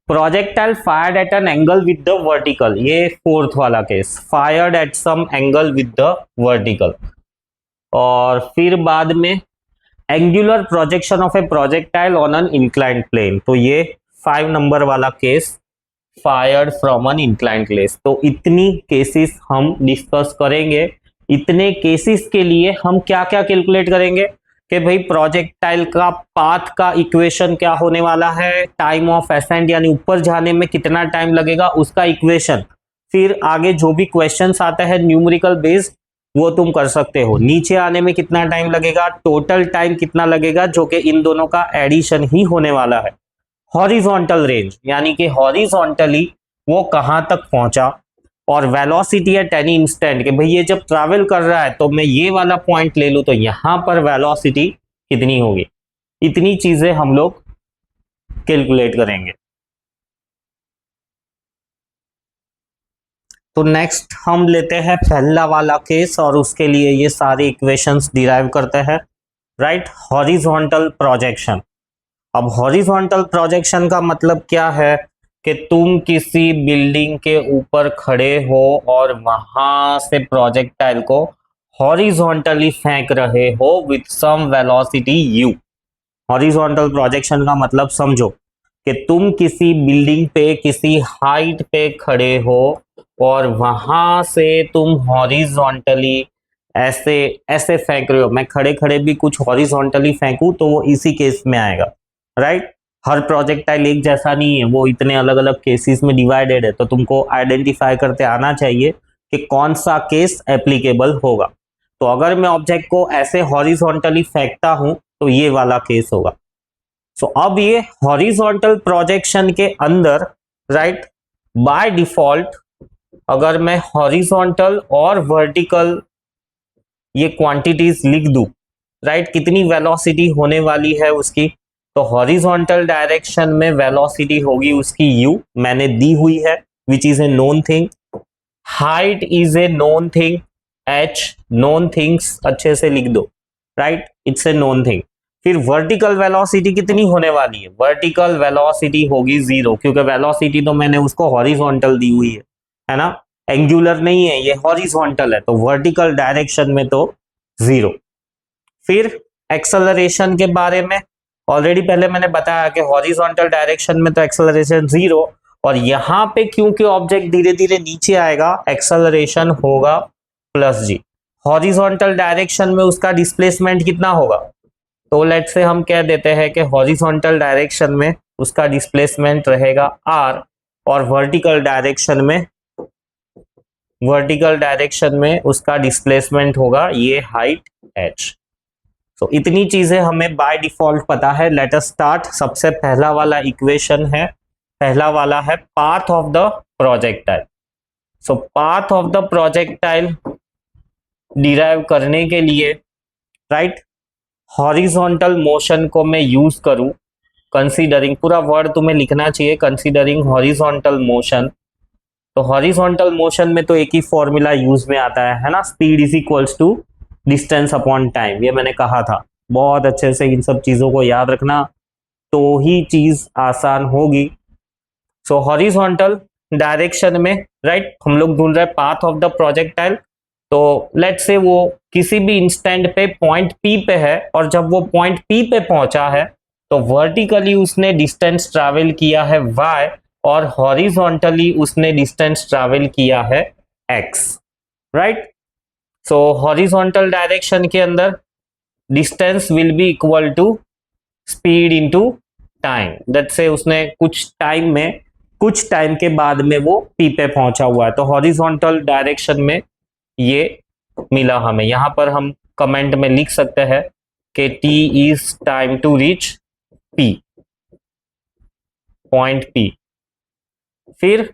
Projectile fired at an angle with the vertical, ये 4th वाला case, fired at some angle with the vertical. और फिर बाद में angular projection of a projectile on an inclined plane, तो ये 5 नंबर वाला case, fired from an inclined plane. तो इतनी केसेस हम डिस्कस करेंगे। इतने केसेस के लिए हम क्या क्या कैलकुलेट करेंगे कि भाई प्रोजेक्टाइल का पाथ का इक्वेशन क्या होने वाला है, टाइम ऑफ असेंट यानी ऊपर जाने में कितना टाइम लगेगा उसका इक्वेशन, फिर आगे जो भी क्वेश्चंस आते हैं न्यूमेरिकल बेस्ड वो तुम कर सकते हो, नीचे आने में कितना टाइम लगेगा, टोटल टाइम कितना लगेगा, जो कि इन दोनों का एडिशन ही होने वाला है। हॉरिजॉन्टल रेंज यानी कि हॉरिजॉन्टली वो कहां तक पहुंचा, और वेलोसिटी एट एनी इंस्टेंट कि भाई ये जब ट्रैवल कर रहा है तो मैं ये वाला पॉइंट ले लूं तो यहां पर वेलोसिटी कितनी होगी, इतनी चीजें हम लोग कैलकुलेट करेंगे। तो नेक्स्ट हम लेते हैं पहला वाला केस और उसके लिए ये सारे इक्वेशंस डिराइव करते हैं, राइट। Horizontal projection. अब हॉरिजॉन्टल प्रोजेक्शन का मतलब क्या है कि तुम किसी बिल्डिंग के ऊपर खड़े हो और वहां से प्रोजेक्टाइल को हॉरिजॉन्टली फेंक रहे हो with some velocity u। Horizontal projection का मतलब समझो कि तुम किसी बिल्डिंग पे किसी हाइट पे खड़े हो और वहां से तुम हॉरिजॉन्टली ऐसे ऐसे फेंक रहे हो। मैं खड़े खड़े भी कुछ हॉरिजॉन्टली फेंकूं तो वो इसी केस में आएगा, राइट। हर प्रोजेक्टाइल एक जैसा नहीं है, वो इतने अलग अलग केसेस में डिवाइडेड है, तो तुमको आइडेंटिफाई करते आना चाहिए कि कौन सा केस एप्लीकेबल होगा। तो अगर मैं ऑब्जेक्ट को ऐसे हॉरिजॉन्टली फेंकता हूं तो ये वाला केस होगा। सो अब ये हॉरिजॉन्टल प्रोजेक्शन के अंदर, राइट, बाय डिफॉल्ट अगर मैं हॉरिजॉन्टल और वर्टिकल ये क्वांटिटीज लिख दूं, राइट, कितनी वेलोसिटी होने वाली है उसकी, तो हॉरिजॉन्टल डायरेक्शन में वेलोसिटी होगी उसकी u, मैंने दी हुई है, which is a known thing. Height is a known thing, h, known things अच्छे से लिख दो, right, it's a known thing. फिर वर्टिकल वेलोसिटी कितनी होने वाली है, वर्टिकल वेलोसिटी होगी 0, क्योंकि वेलोसिटी तो मैंने उसको हॉरिजॉन्टल दी हुई है ना, एंगुलर नहीं है, ये हॉरिजॉन्टल है, तो वर्टिकल डायरेक्शन में तो 0। फिर एक्सेलरेशन के बारे में ऑलरेडी पहले मैंने बताया कि हॉरिजॉन्टल डायरेक्शन में तो एक्सेलरेशन 0, और यहां पे क्योंकि ऑब्जेक्ट धीरे धीरे नीचे आएगा एक्सेलरेशन होगा +g। हॉरिजॉन्टल डायरेक्शन में उसका डिस्प्लेसमेंट कितना होगा, तो लेट्स से हम कह देते हैं कि हॉरिजॉन्टल डायरेक्शन में उसका डिस्प्लेसमेंट रहेगा r, और वर्टिकल डायरेक्शन में उसका डिस्प्लेसमेंट होगा ये हाइट h। तो इतनी चीजें हमें बाय डिफॉल्ट पता है। Let us start. सबसे पहला वाला इक्वेशन है, पहला वाला है path of the projectile. So path of the projectile derive करने के लिए, राइट, हॉरिजॉन्टल मोशन को मैं यूज करूं, कंसीडरिंग, पूरा वर्ड तुम्हें लिखना चाहिए, कंसीडरिंग हॉरिजॉन्टल मोशन। तो हॉरिजॉन्टल मोशन में तो एक ही फॉर्मूला यूज में आता है ना, speed is equals to distance upon time. ये मैंने कहा था, बहुत अच्छे से इन सब चीजों को याद रखना तो ही चीज आसान होगी। सो हॉरिजॉन्टल डायरेक्शन में, राइट, हम लोग ढूंढ रहे हैं पाथ ऑफ द प्रोजेक्टाइल। तो लेट्स से वो किसी भी इंस्टेंट पे पॉइंट P पे है, और जब वो पॉइंट P पे पहुंचा है तो वर्टिकली उसने डिस्टेंस ट्रैवल किया है y, और हॉरिजॉन्टली उसने डिस्टेंस ट्रैवल किया है x, right. So horizontal direction के अंदर distance will be equal to speed into time. That से उसने कुछ टाइम के बाद में वो P पे पहुंचा हुआ है, तो हॉरिजॉन्टल डायरेक्शन में ये मिला हमें। यहां पर हम कमेंट में लिख सकते हैं कि t is time to reach P, point P। फिर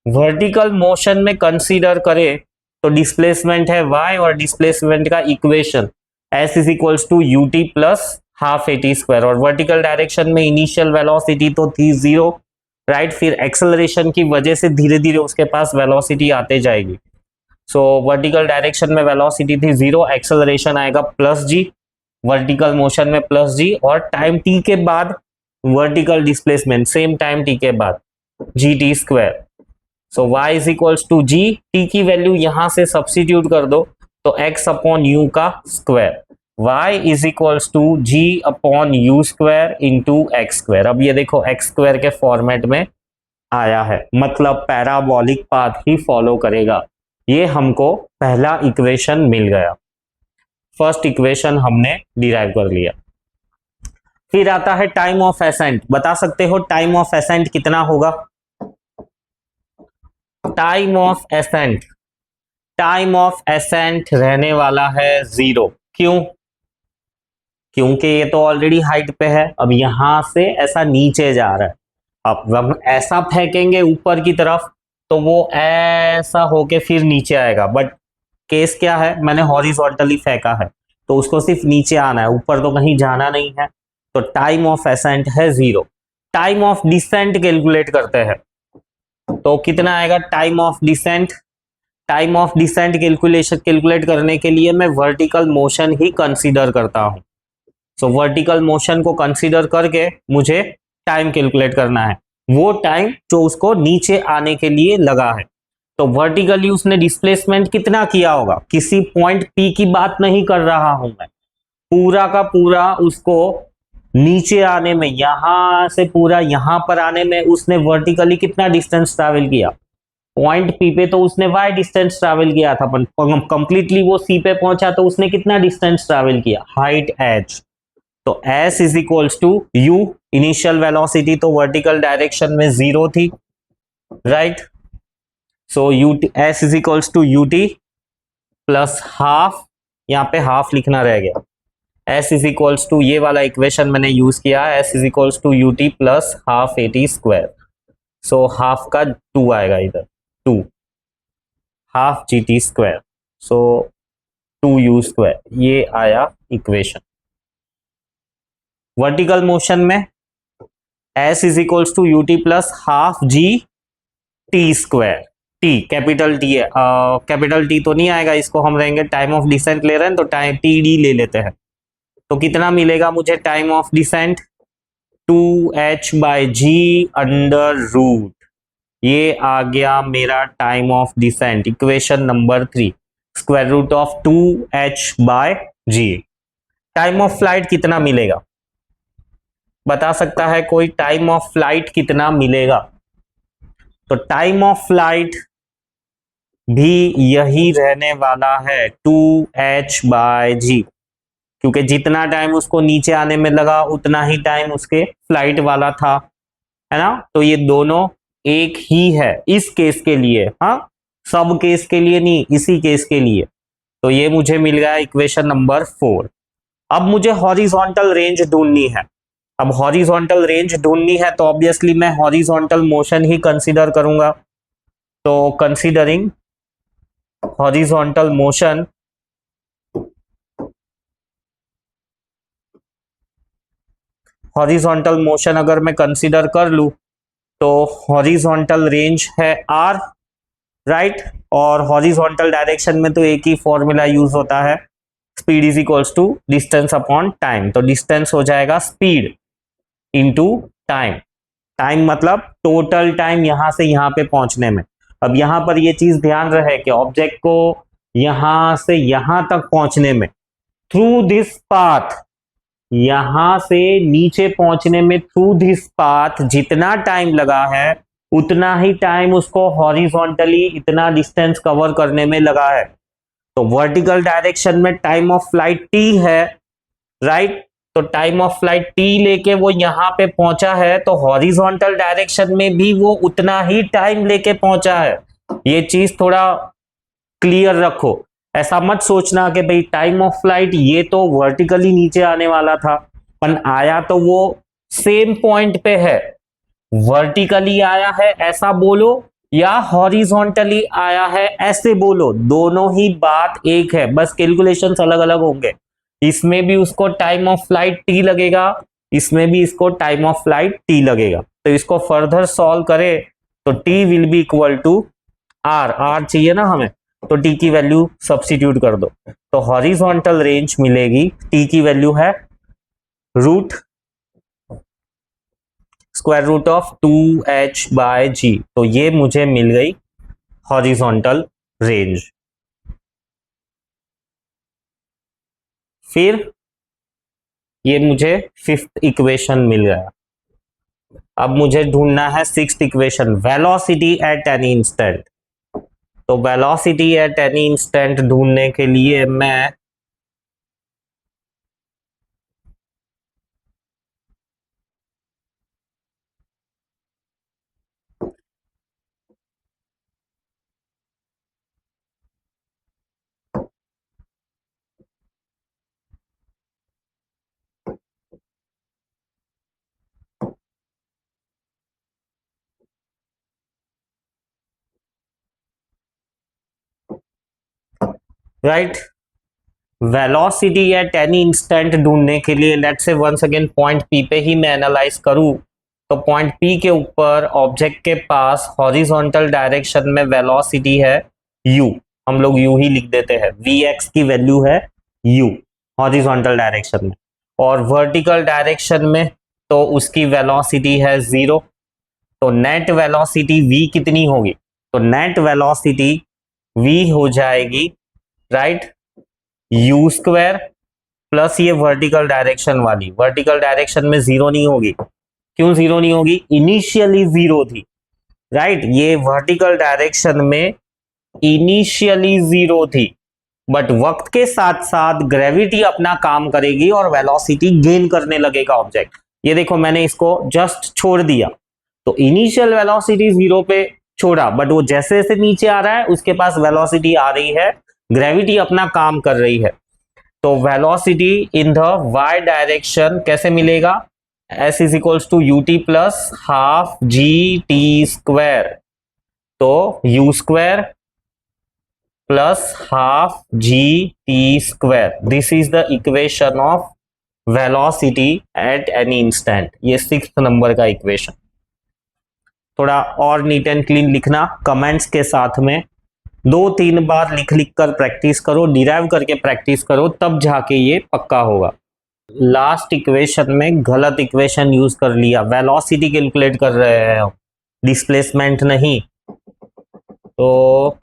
वर्टिकल मोशन में कंसीडर करें तो डिस्प्लेसमेंट है y, और डिस्प्लेसमेंट का equation s is equals to ut plus half at², और वर्टिकल डायरेक्शन में इनिशियल वेलोसिटी तो थी 0, राइट। फिर एक्सेलरेशन की वजह से धीरे धीरे उसके पास वेलोसिटी आते जाएगी। सो वर्टिकल डायरेक्शन में वेलोसिटी थी 0, एक्सेलरेशन आएगा +g, वर्टिकल मोशन में +g, और टाइम t के बाद vertical displacement same time t के बाद gt²। So y is equals to g, t की वैल्यू यहां से सब्स्टिट्यूट कर दो तो x अपॉन u का square, y is equals to g upon u² into x²। अब ये देखो x² के फॉर्मेट में आया है, मतलब पैराबोलिक पाथ ही फॉलो करेगा। ये हमको पहला इक्वेशन मिल गया, फर्स्ट इक्वेशन हमने डिराइव कर लिया। फिर आता है टाइम ऑफ एसेंट। बता सकते हो टाइम ऑफ एसेंट कितना होगा? टाइम ऑफ एसेंट रहने वाला है 0। क्यों? क्योंकि ये तो ऑलरेडी हाइट पे है, अब यहां से ऐसा नीचे जा रहा है। अब हम ऐसा फेंकेंगे ऊपर की तरफ तो वो ऐसा होके फिर नीचे आएगा। बट केस क्या है, मैंने हॉरिजॉन्टली फेंका है तो उसको सिर्फ नीचे आना है, ऊपर तो कहीं जाना नहीं है। तो टाइम ऑफ असेंट है 0। टाइम ऑफ डिसेंट कैलकुलेट करते हैं तो कितना आएगा time of descent. Time of descent calculate करने के लिए मैं वर्टिकल मोशन ही कंसीडर करता हूं। सो वर्टिकल मोशन को कंसीडर करके मुझे टाइम कैलकुलेट करना है, वो टाइम जो उसको नीचे आने के लिए लगा है। तो वर्टिकली उसने डिस्प्लेसमेंट कितना किया होगा, किसी पॉइंट पी की बात नहीं कर रहा हूं मैं, पूरा का पूरा उसको नीचे आने में, यहां से पूरा यहां पर आने में उसने वर्टिकली कितना डिस्टेंस ट्रैवल किया। पॉइंट पी पे तो उसने वाई डिस्टेंस ट्रैवल किया था, पर कंप्लीटली वो सी पे पहुंचा तो उसने कितना डिस्टेंस ट्रैवल किया, हाइट एच। तो s is equals to u, initial velocity तो वर्टिकल डायरेक्शन में 0 थी, right. So u s is equals to you t plus half, यहां पे हाफ लिखना रह गया। एस इज इक्वल्स टू, ये वाला इक्वेशन मैंने यूज किया, s is equals to you t plus half a t square. So half का 2 आएगा इधर, 2 हाफ जी t square. So 2u square, ये आया इक्वेशन। वर्टिकल मोशन में s is equals to you t plus half ji t square. T capital T है, capital T तो नहीं आएगा, इसको हम रहेंगे टाइम ऑफ डिसेंट ले रहे हैं तो टाइम टी डी ले लेते हैं। तो कितना मिलेगा मुझे time of descent, 2h/g under root, ये आ गया मेरा time of descent, equation number 3। Square root of 2h/g। Time of flight कितना मिलेगा, बता सकता है कोई, टाइम ऑफ फ्लाइट कितना मिलेगा। तो टाइम ऑफ फ्लाइट भी यही रहने वाला है 2h/g, क्योंकि जितना टाइम उसको नीचे आने में लगा उतना ही टाइम उसके फ्लाइट वाला था, है ना। तो ये दोनों एक ही है इस केस के लिए, हाँ, सब केस के लिए नहीं, इसी केस के लिए। तो ये मुझे मिल गया इक्वेशन नंबर 4। अब मुझे हॉरिजॉन्टल रेंज ढूंढनी है। अब हॉरिजॉन्टल रेंज ढूंढनी है तो ऑब्वियसली मैं हॉरिजॉन्टल मोशन ही कंसीडर करूंगा। तो considering horizontal motion, horizontal motion अगर मैं कंसीडर कर लूं तो हॉरिजॉन्टल रेंज है आर, राइट। और हॉरिजॉन्टल डायरेक्शन में तो एक ही फॉर्मूला यूज होता है, speed is equals to distance upon time. तो डिस्टेंस हो जाएगा स्पीड इंटू टाइम। टाइम मतलब टोटल टाइम यहां से यहां पे पहुंचने में। अब यहां पर ये चीज ध्यान रहे कि ऑब्जेक्ट को यहां से यहां तक पहुंचने में, थ्रू दिस पाथ, यहां से नीचे पहुंचने में थ्रू दिस पाथ जितना टाइम लगा है उतना ही टाइम उसको हॉरिजॉन्टली इतना डिस्टेंस कवर करने में लगा है। तो वर्टिकल डायरेक्शन में टाइम ऑफ फ्लाइट टी है, राइट। तो टाइम ऑफ फ्लाइट टी लेके वो यहां पे पहुंचा है, तो हॉरिजॉन्टल डायरेक्शन में भी वो उतना ही टाइम लेके पहुंचा है। ये चीज थोड़ा क्लियर रखो, ऐसा मत सोचना कि भाई टाइम ऑफ फ्लाइट ये तो वर्टिकली नीचे आने वाला था, पर आया तो वो सेम पॉइंट पे है। वर्टिकली आया है ऐसा बोलो या हॉरिजॉन्टली आया है ऐसे बोलो, दोनों ही बात एक है, बस कैलकुलेशंस अलग अलग होंगे। इसमें भी उसको टाइम ऑफ फ्लाइट टी लगेगा, इसमें भी इसको टाइम ऑफ फ्लाइट टी लगेगा। तो इसको फर्दर सॉल्व करें तो T will be equal to R, R चाहिए ना हमें, तो टी की वैल्यू सब्स्टिट्यूट कर दो। तो हॉरिजॉन्टल रेंज मिलेगी, टी की वैल्यू है root square root of 2h/g। तो ये मुझे मिल गई हॉरिजॉन्टल रेंज। फिर ये मुझे फिफ्थ इक्वेशन मिल गया। अब मुझे ढूंढना है sixth equation, velocity at any instant. तो वेलोसिटी एट एनी इंस्टेंट ढूंढने के लिए मैं right. Velocity at any instant ढूंढने के लिए let's say once again point P पे ही मैं एनालाइज करूं, तो पॉइंट पी के ऊपर ऑब्जेक्ट के पास हॉरिजॉन्टल डायरेक्शन में वेलोसिटी है u, हम लोग u ही लिख देते हैं, vx की वैल्यू है u हॉरिजॉन्टल डायरेक्शन में, और वर्टिकल डायरेक्शन में तो उसकी वेलोसिटी है 0। तो नेट वेलोसिटी v कितनी होगी, तो नेट वेलोसिटी v हो जाएगी राइट यू स्क्वायर प्लस ये वर्टिकल डायरेक्शन वाली, वर्टिकल डायरेक्शन में 0 नहीं होगी, क्यों 0 नहीं होगी, इनिशियली 0 थी राइट। ये वर्टिकल डायरेक्शन में इनिशियली 0 थी, बट वक्त के साथ साथ ग्रेविटी अपना काम करेगी और वेलोसिटी गेन करने लगेगा ऑब्जेक्ट। ये देखो मैंने इसको जस्ट छोड़ दिया, तो इनिशियल वेलोसिटी 0 पे छोड़ा, बट वो जैसे जैसे नीचे आ रहा है उसके पास वेलोसिटी आ रही है, ग्रेविटी अपना काम कर रही है। तो velocity in the y direction कैसे मिलेगा, s is equals to you t plus half ji t square, तो u square plus half ji t square, this is the equation of velocity at any instant. ये 6th number का इक्वेशन। थोड़ा और neat and clean लिखना comments के साथ में, 2-3 बार लिख लिख कर प्रैक्टिस करो, डिराइव करके प्रैक्टिस करो, तब जाके ये पक्का होगा। लास्ट इक्वेशन में गलत इक्वेशन यूज कर लिया, वेलोसिटी कैलकुलेट कर रहे हैं डिस्प्लेसमेंट नहीं, तो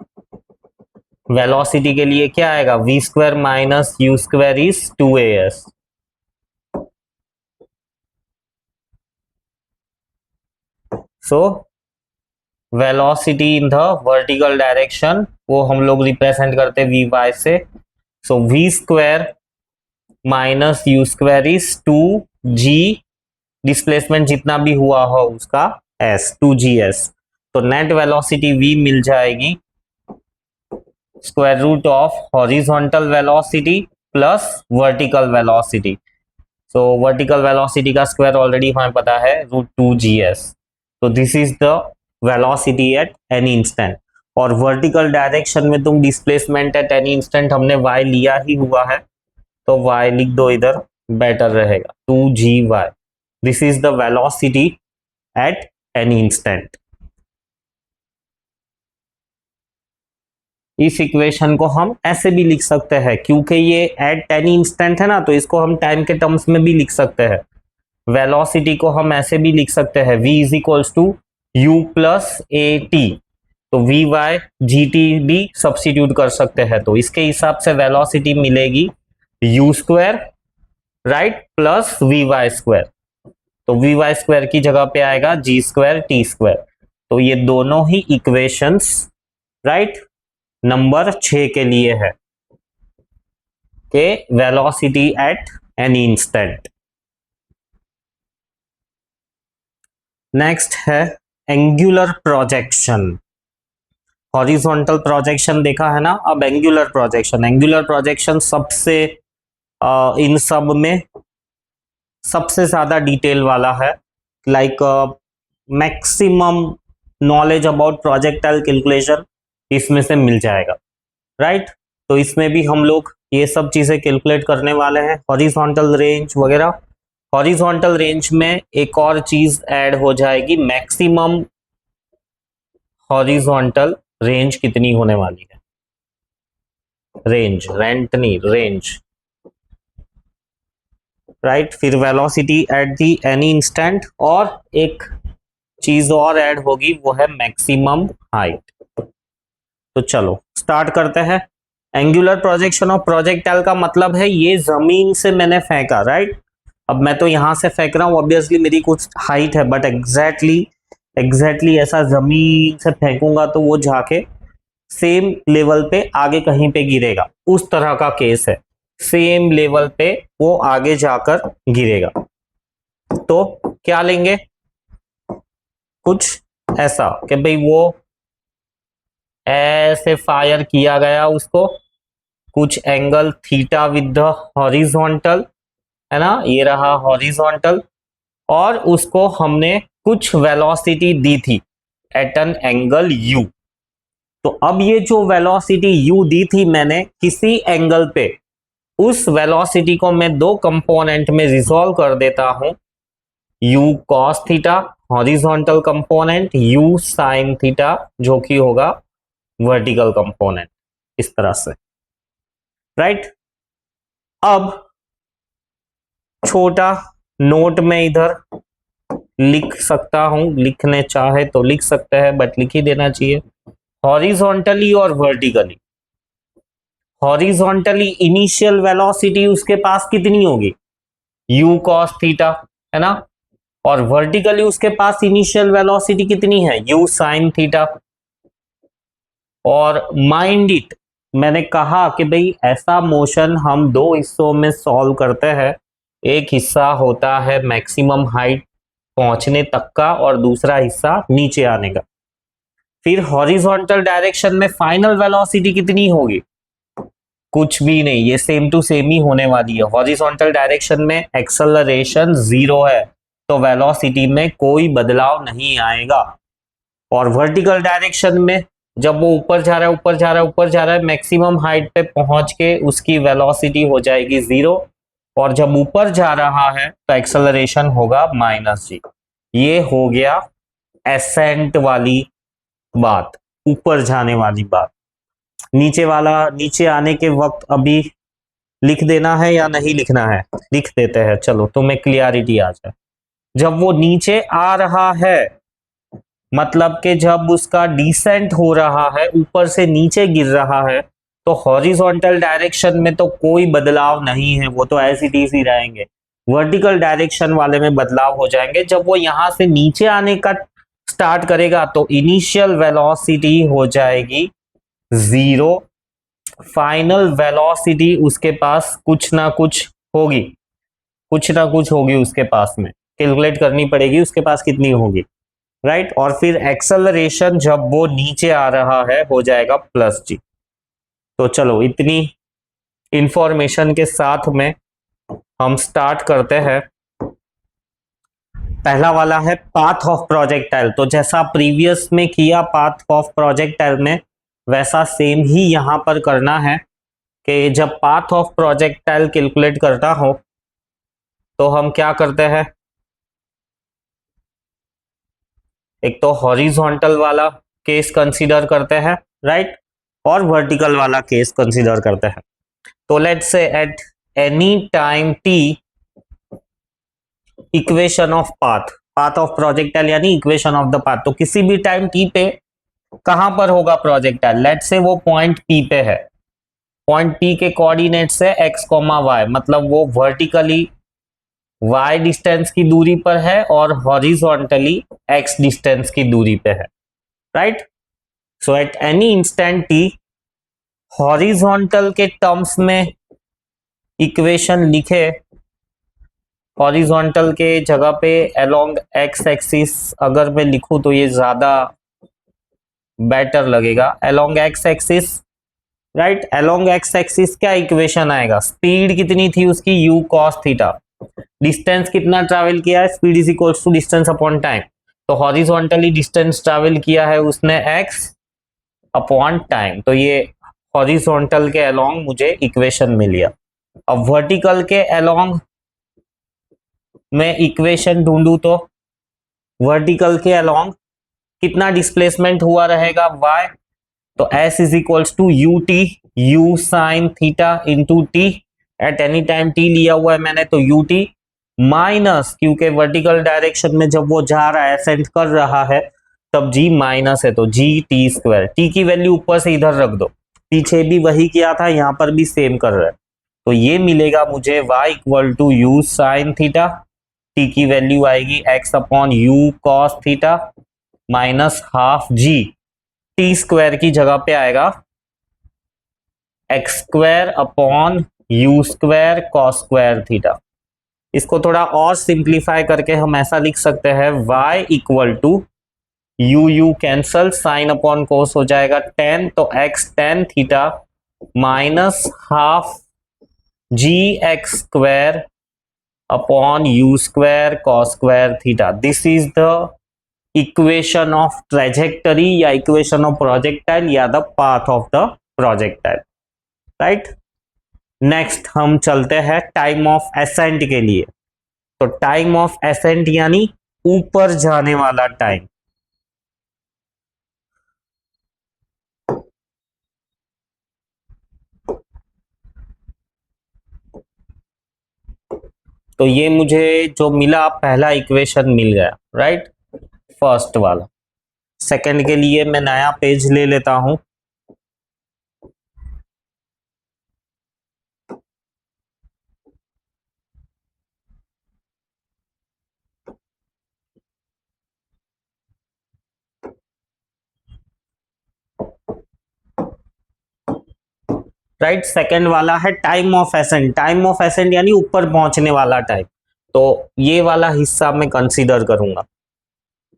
वेलोसिटी के लिए क्या आएगा, V square minus you square is 2as। So velocity in the vertical direction वो हम लोग रिप्रेजेंट करते वी वाई से, so V square minus you square is 2g, displacement जितना भी हुआ हो उसका s, 2gs, तो नेट वेलोसिटी v मिल जाएगी square root of horizontal velocity plus vertical velocity, so vertical velocity का स्क्वायर ऑलरेडी हमें पता है √2gs, तो this is the velocity at any instant. और वर्टिकल डायरेक्शन में तुम डिस्प्लेसमेंट एट एनी इंस्टेंट हमने y लिया ही हुआ है, तो y लिख दो इधर, बेटर रहेगा 2gy, this is the velocity at any instant. इस इक्वेशन को हम ऐसे भी लिख सकते हैं, क्योंकि ये एट एनी इंस्टेंट है ना, तो इसको हम टाइम के टर्म्स में भी लिख सकते हैं। वेलोसिटी को हम ऐसे भी लिख सकते हैं, v is equals to you plus A T, तो वी वाई जी टी भी सब्स्टिट्यूट कर सकते हैं, तो इसके हिसाब से वेलोसिटी मिलेगी U square right plus V Y square, तो वी वाई स्क्वायर की जगह पे आएगा जी स्क्वायर टी स्क्वायर, तो ये दोनों ही इक्वेशंस राइट नंबर 6 के लिए है कि velocity at any instant. Next है एंगुलर प्रोजेक्शन। हॉरिजॉन्टल प्रोजेक्शन देखा है ना, अब एंगुलर प्रोजेक्शन, एंगुलर प्रोजेक्शन सबसे इन सब में सबसे ज्यादा डिटेल वाला है, like maximum knowledge about projectile calculation इसमें से मिल जाएगा राइट। तो इसमें भी हम लोग ये सब चीजें कैलकुलेट करने वाले हैं, हॉरिजॉन्टल रेंज वगैरह। हॉरिजॉन्टल रेंज में एक और चीज ऐड हो जाएगी, मैक्सिमम हॉरिजॉन्टल रेंज कितनी होने वाली है, रेंज, रेंट नहीं, रेंज राइट। फिर velocity at the any instant, और एक चीज और ऐड होगी वो है मैक्सिमम हाइट। तो चलो स्टार्ट करते हैं। एंगुलर प्रोजेक्शन ऑफ प्रोजेक्टाइल का मतलब है ये जमीन से मैंने फेंका राइट, अब मैं तो यहां से फेंक रहा हूं, ऑब्वियसली मेरी कुछ हाइट है, बट एग्जैक्टली ऐसा जमीन से फेंकूंगा तो वो जाके सेम लेवल पे आगे कहीं पे गिरेगा, उस तरह का केस है, सेम लेवल पे वो आगे जाकर गिरेगा। तो क्या लेंगे, कुछ ऐसा कि भाई वो ऐसे फायर किया गया उसको, कुछ angle theta with the horizontal है ना, ये रहा हॉरिजॉन्टल, और उसको हमने कुछ वेलोसिटी दी थी एट एन एंगल u, तो अब ये जो वेलोसिटी u दी थी मैंने किसी एंगल पे, उस वेलोसिटी को मैं दो कंपोनेंट में रिजॉल्व कर देता हूं, u cos theta horizontal component, u sin theta जो कि होगा वर्टिकल कंपोनेंट, इस तरह से, राइट। अब छोटा नोट में इधर लिख सकता हूं, लिखने चाहे तो लिख सकते हैं बट लिख ही देना चाहिए। हॉरिजॉन्टली और वर्टिकली, हॉरिजॉन्टली इनिशियल वेलोसिटी उसके पास कितनी होगी, u cos थीटा, है ना, और वर्टिकली उसके पास इनिशियल वेलोसिटी कितनी है, u sin थीटा। और माइंड इट, मैंने कहा कि भाई ऐसा मोशन हम दो हिस्सों में सॉल्व करते हैं, एक हिस्सा होता है मैक्सिमम हाइट पहुंचने तक का और दूसरा हिस्सा नीचे आने का। फिर हॉरिजॉन्टल डायरेक्शन में फाइनल वेलोसिटी कितनी होगी, कुछ भी नहीं, ये सेम टू सेम ही होने वाली है। हॉरिजॉन्टल डायरेक्शन में एक्सेलरेशन 0 है, तो वेलोसिटी में कोई बदलाव नहीं आएगा। और वर्टिकल डायरेक्शन में जब वो ऊपर जा रहा है ऊपर जा रहा है ऊपर जा रहा है, मैक्सिमम हाइट पे पहुंच के उसकी वेलोसिटी हो जाएगी 0, और जब ऊपर जा रहा है तो एक्सेलरेशन होगा -g। ये हो गया एसेंट वाली बात, ऊपर जाने वाली बात। नीचे वाला, नीचे आने के वक्त अभी लिख देना है या नहीं लिखना है, लिख देते हैं, चलो तुम्हें क्लियरिटी आ जाए। जब वो नीचे आ रहा है, मतलब कि जब उसका डिसेंट हो रहा है, ऊपर से नीचे गिर रहा है, तो हॉरिजॉन्टल डायरेक्शन में तो कोई बदलाव नहीं है, वो तो ऐसी टीज ही रहेंगे। वर्टिकल डायरेक्शन वाले में बदलाव हो जाएंगे। जब वो यहां से नीचे आने का स्टार्ट करेगा तो इनिशियल वेलोसिटी हो जाएगी 0, फाइनल वेलोसिटी उसके पास कुछ ना कुछ होगी, कुछ ना कुछ होगी उसके पास में, कैलकुलेट करनी पड़ेगी उसके पास कितनी होगी, राइट। और फिर एक्सेलरेशन जब वो नीचे आ रहा है हो जाएगा +g। तो चलो इतनी इंफॉर्मेशन के साथ में हम स्टार्ट करते हैं। पहला वाला है पाथ ऑफ प्रोजेक्टाइल। तो जैसा प्रीवियस में किया पाथ ऑफ प्रोजेक्टाइल में, वैसा सेम ही यहां पर करना है कि जब पाथ ऑफ प्रोजेक्टाइल कैलकुलेट करता हो तो हम क्या करते हैं, एक तो हॉरिजॉन्टल वाला केस कंसीडर करते हैं, राइट, और वर्टिकल वाला केस कंसीडर करते हैं। तो let's say eight any time t, equation of path, path of projectile यानी इक्वेशन ऑफ द पाथ। तो किसी भी टाइम t पे कहां पर होगा प्रोजेक्टाइल, लेट्स से वो पॉइंट p पे है, पॉइंट p के कोऑर्डिनेट्स है x, y, मतलब वो वर्टिकली y डिस्टेंस की दूरी पर है और हॉरिजॉन्टली x डिस्टेंस की दूरी पे है, right. So at any instant t, horizontal के टर्म्स में इक्वेशन लिखे, हॉरिजॉन्टल के जगह पे अलोंग x एक्सिस अगर मैं लिखूं तो ये ज्यादा बेटर लगेगा, along x axis, right. Along x axis क्या इक्वेशन आएगा, स्पीड कितनी थी उसकी, u cos थीटा, डिस्टेंस कितना ट्रैवल किया है, speed is equals to distance upon time. तो हॉरिजॉन्टली डिस्टेंस ट्रैवल किया है उसने x अपॉन टाइम, तो ये हॉरिजॉन्टल के अलोंग मुझे इक्वेशन मिल गया। अब वर्टिकल के अलोंग मैं इक्वेशन ढूंढूं तो वर्टिकल के अलोंग कितना डिस्प्लेसमेंट हुआ रहेगा y, तो s is equals to u sin theta into t, at any time t लिया हुआ है मैंने तो ut माइनस, क्योंकि वर्टिकल डायरेक्शन में जब वो जा रहा है असेंड कर रहा है तब g माइनस है तो g(t²), t की वैल्यू ऊपर से इधर रख दो, पीछे भी वही किया था यहां पर भी सेम कर रहा है, तो ये मिलेगा मुझे y equal to u sin theta, t की वैल्यू आएगी x upon u cos theta minus half g, t² की जगह पे आएगा x² upon u² cos² theta. इसको थोड़ा और सिंप्लीफाई करके हम ऐसा लिख सकते हैं y equal to u cancel, sine upon cos हो जाएगा tan, तो x tan theta minus half gx² upon u² cos² theta. This is the equation of trajectory या इक्वेशन ऑफ प्रोजेक्टाइल या the path of the projectile, right. Next हम चलते हैं time of accent के लिए। तो टाइम ऑफ एसेंट यानी ऊपर जाने वाला टाइम। तो ये मुझे जो मिला पहला इक्वेशन मिल गया, राइट, फर्स्ट वाला। सेकंड के लिए मैं नया पेज ले लेता हूं। राइट, सेकंड वाला है time of accent. Time of accent यानी ऊपर पहुंचने वाला टाइम। तो ये वाला हिस्सा मैं कंसीडर करूंगा।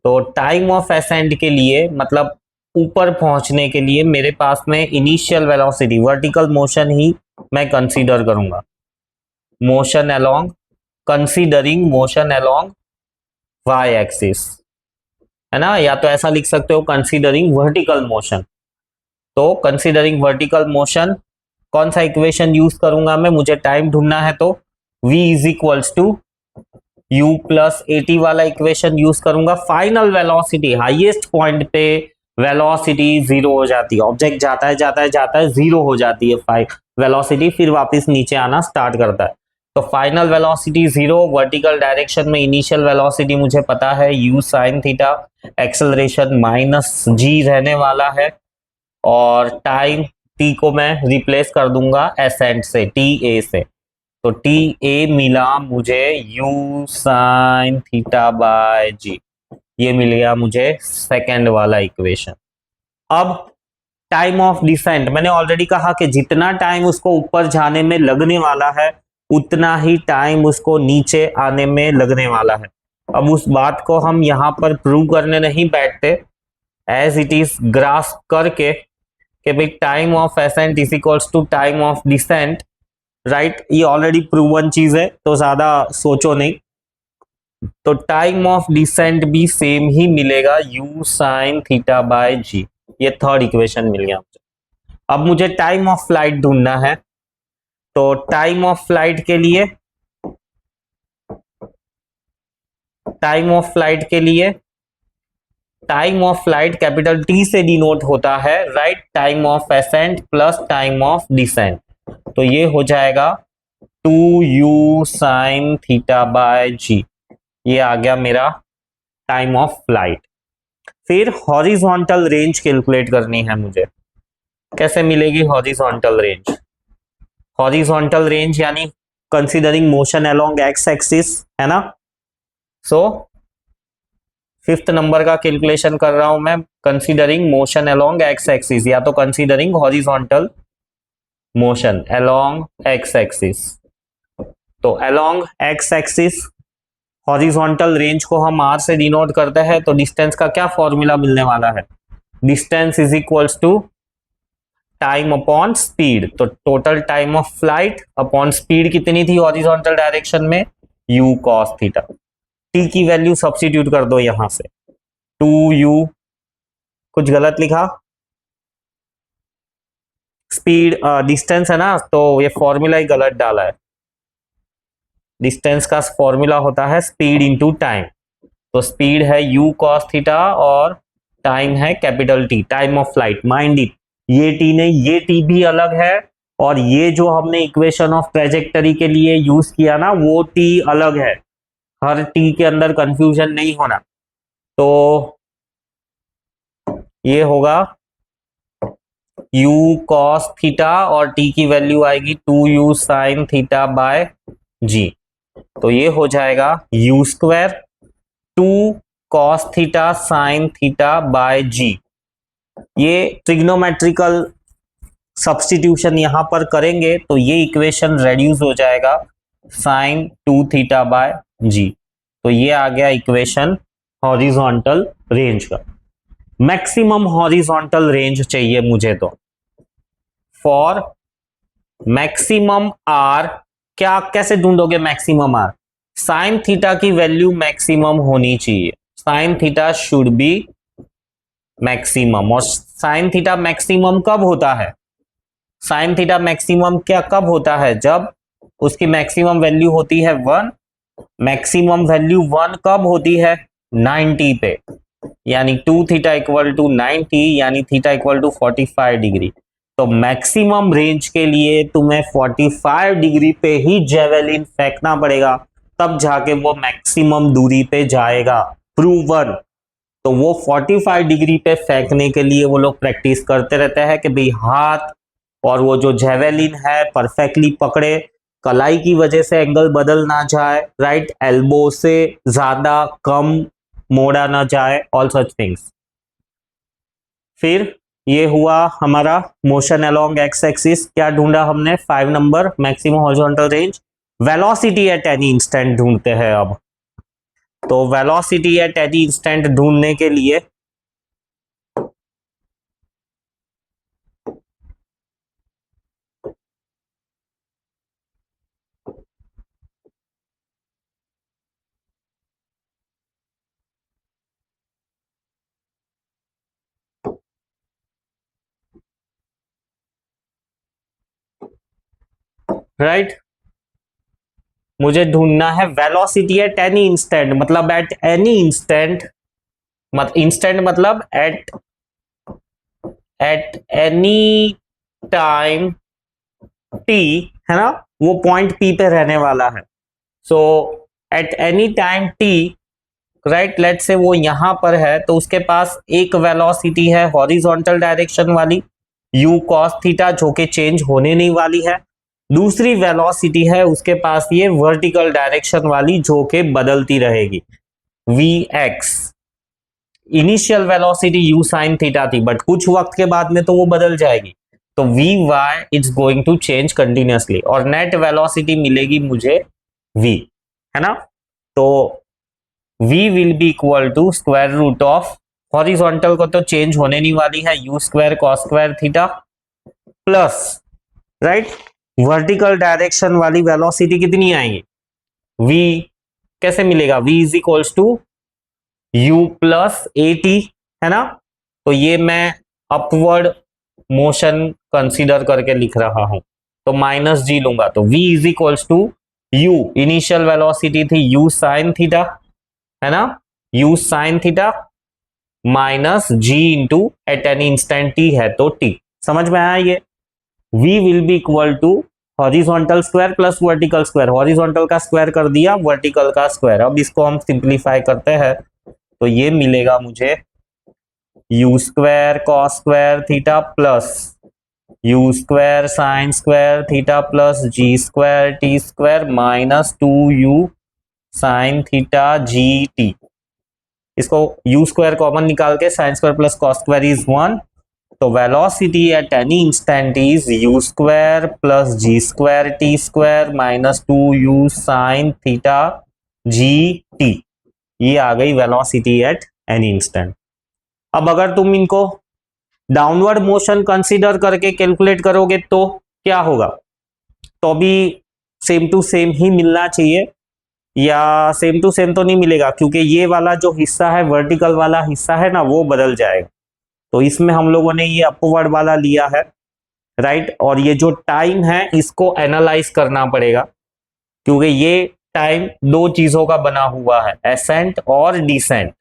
तो टाइम ऑफ एसेंट के लिए मतलब ऊपर पहुंचने के लिए मेरे पास में इनिशियल वेलोसिटी वर्टिकल मोशन ही मैं कंसीडर करूंगा। Motion along, considering motion along Y axis, है ना, या तो ऐसा लिख सकते हो कंसीडरिंग वर्टिकल मोशन। तो कंसीडरिंग वर्टिकल मोशन कौन सा इक्वेशन यूज करूंगा मैं, मुझे टाइम ढूंढना है तो v is equals to u plus A T वाला इक्वेशन यूज करूंगा। फाइनल वेलोसिटी हाईएस्ट पॉइंट पे वेलोसिटी जीरो हो जाती है, ऑब्जेक्ट जाता है जीरो हो जाती है वेलोसिटी, फिर वापस नीचे आना स्टार्ट करता है। तो final velocity zero, vertical direction में इनिशियल वेलोसिटी मुझे पता है u sine theta, acceleration minus g रहने वाला है, और टाइम टी को मैं रिप्लेस कर दूंगा एसेंट से, टी ए से। तो टी ए मिला मुझे u sine theta by G, ये मिल गया मुझे सेकेंड वाला इक्वेशन। अब टाइम ऑफ डिसेंट, मैंने ऑलरेडी कहा कि जितना टाइम उसको ऊपर जाने में लगने वाला है उतना ही टाइम उसको नीचे आने में लगने वाला है। अब उस बात को हम यहां पर प्रूव करने नहीं बैठते, एज इट इज ग्रास्प करके कि भाई time of ascent is equals to time of descent, right, ये ऑलरेडी प्रूवन चीज है तो ज्यादा सोचो नहीं। तो टाइम ऑफ डिसेंट भी सेम ही मिलेगा u sine theta by G, ये थर्ड इक्वेशन मिल गया मुझे। अब मुझे टाइम ऑफ फ्लाइट ढूंढना है। तो टाइम ऑफ फ्लाइट के लिए, टाइम ऑफ फ्लाइट के लिए time of flight capital T से डिनोट होता है, right, time of ascent plus time of descent. तो ये हो जाएगा 2u sine theta by G, ये आ गया मेरा टाइम ऑफ फ्लाइट। फिर हॉरिजॉन्टल रेंज कैलकुलेट करनी है मुझे। कैसे मिलेगी हॉरिजॉन्टल रेंज? हॉरिजॉन्टल रेंज यानी considering motion along x axis, है ना। सो फिफ्थ नंबर का कैलकुलेशन कर रहा हूं मैं, considering motion along x axis या तो considering horizontal motion along x axis. तो along x axis horizontal range को हम r से डिनोट करते हैं। तो डिस्टेंस का क्या फॉर्मूला मिलने वाला है, distance is equals to time upon speed. तो total time of flight upon speed कितनी थी हॉरिजॉन्टल डायरेक्शन में, u cos थीटा। t की वैल्यू सब्स्टिट्यूट कर दो यहां से, 2u, कुछ गलत लिखा, स्पीड डिस्टेंस है ना, तो ये फॉर्मूला ही गलत डाला है। डिस्टेंस का फॉर्मूला होता है स्पीड इंटू टाइम। तो स्पीड है u cos थीटा और टाइम है capital T, time of flight. Mind it, ये टी नहीं, ये टी भी अलग है, और ये जो हमने इक्वेशन ऑफ ट्रेजेक्टरी के लिए यूज किया ना वो टी अलग है। हर टी के अंदर कंफ्यूजन नहीं होना। तो ये होगा u cos थीटा और t की वैल्यू आएगी 2u sine theta bye g। तो ये हो जाएगा u square 2 cos theta sine theta bye g। ये ट्रिग्नोमेट्रिकल सब्स्टिट्यूशन यहां पर करेंगे तो ये इक्वेशन रेड्यूस हो जाएगा साइन 2 थीटा बाय g। तो ये आ गया इक्वेशन हॉरिजॉन्टल रेंज का। मैक्सिमम हॉरिजॉन्टल रेंज चाहिए मुझे, तो फॉर मैक्सिमम आर, क्या कैसे ढूंढोगे मैक्सिमम आर, साइन थीटा की वैल्यू मैक्सिमम होनी चाहिए। Sine theta should be maximum. और साइन थीटा मैक्सिमम कब होता है? साइन थीटा मैक्सिमम क्या कब होता है? जब उसकी मैक्सिमम वैल्यू होती है 1। मैक्सिमम वैल्यू 1 कब होती है? 90 पे, यानी 2 थीटा इक्वल टू 90, यानी थीटा इक्वल टू 45 डिग्री। तो मैक्सिमम रेंज के लिए तुम्हें 45 डिग्री पे ही जेवेलिन फेंकना पड़ेगा, तब जाके वो मैक्सिमम दूरी पे जाएगा। प्रूवन। तो वो 45 डिग्री पे फेंकने के लिए वो लोग प्रैक्टिस करते रहते हैं कि भाई हाथ और वो जो जेवेलिन है परफेक्टली पकड़े, कलाई की वजह से एंगल बदल ना जाए, राइट, एल्बो से ज्यादा कम मोड़ा ना जाए, ऑल सच थिंग्स। फिर ये हुआ हमारा मोशन अलोंग एक्स एक्सिस। क्या ढूंढा हमने? 5 number maximum horizontal range. Velocity at any instant ढूंढते हैं अब। तो वेलोसिटी एट एनी इंस्टेंट ढूंढने के लिए राइट, मुझे ढूंढना है वेलोसिटी एट एनी इंस्टेंट, मतलब एट एनी इंस्टेंट, इंस्टेंट मतलब एट एनी टाइम टी, है ना, वो पॉइंट पी पे रहने वाला है। So at any time t, right, let से वो यहां पर है, तो उसके पास एक वेलोसिटी है हॉरिजॉन्टल डायरेक्शन वाली u cos थीटा, जो कि चेंज होने नहीं वाली है। दूसरी वेलोसिटी है उसके पास ये वर्टिकल डायरेक्शन वाली, जो कि बदलती रहेगी, vx। Initial velocity u sin theta थी, बट कुछ वक्त के बाद में तो वो बदल जाएगी, तो vy it's going to change continuously, और नेट वेलोसिटी मिलेगी मुझे v, है ना। तो v will be equal to square root of, horizontal को तो चेंज होने नहीं वाली है, u square cos square theta, plus, right, vertical direction वाली वेलोसिटी कितनी आएगी? v कैसे मिलेगा? v is equals to u plus A T, है ना। तो ये मैं अपवर्ड मोशन कंसीडर करके लिख रहा हूं, तो माइनस जी लूंगा, तो v is equals to u, initial velocity थी u साइन थीटा, है ना, u sine theta minus G into at any instant t है तो t। समझ में आया ये? v will be equal to horizontal square plus vertical square, horizontal का स्क्वायर कर दिया, वर्टिकल का स्क्वायर। अब इसको हम सिंप्लीफाई करते हैं, तो ये मिलेगा मुझे u square cos square theta plus u square sine square theta plus g square t square minus 2u sine theta g t. इसको u स्क्वायर कॉमन निकाल के sine square plus cos square is 1, तो velocity at any instant is u square plus g square t square minus 2u sine theta g t. ये आ गई velocity at any instant. अब अगर तुम इनको डाउनवर्ड मोशन कंसीडर करके calculate करोगे तो क्या होगा? तो भी सेम टू सेम ही मिलना चाहिए, या सेम टू सेम तो नहीं मिलेगा, क्योंकि ये वाला जो हिस्सा है, वर्टिकल वाला हिस्सा है ना, वो बदल जाएगा। तो इसमें हम लोगों ने ये अपवर्ड वाला लिया है, राइट, और ये जो टाइम है इसको एनालाइज करना पड़ेगा, क्योंकि ये टाइम दो चीजों का बना हुआ है, एसेंट और डिसेंट।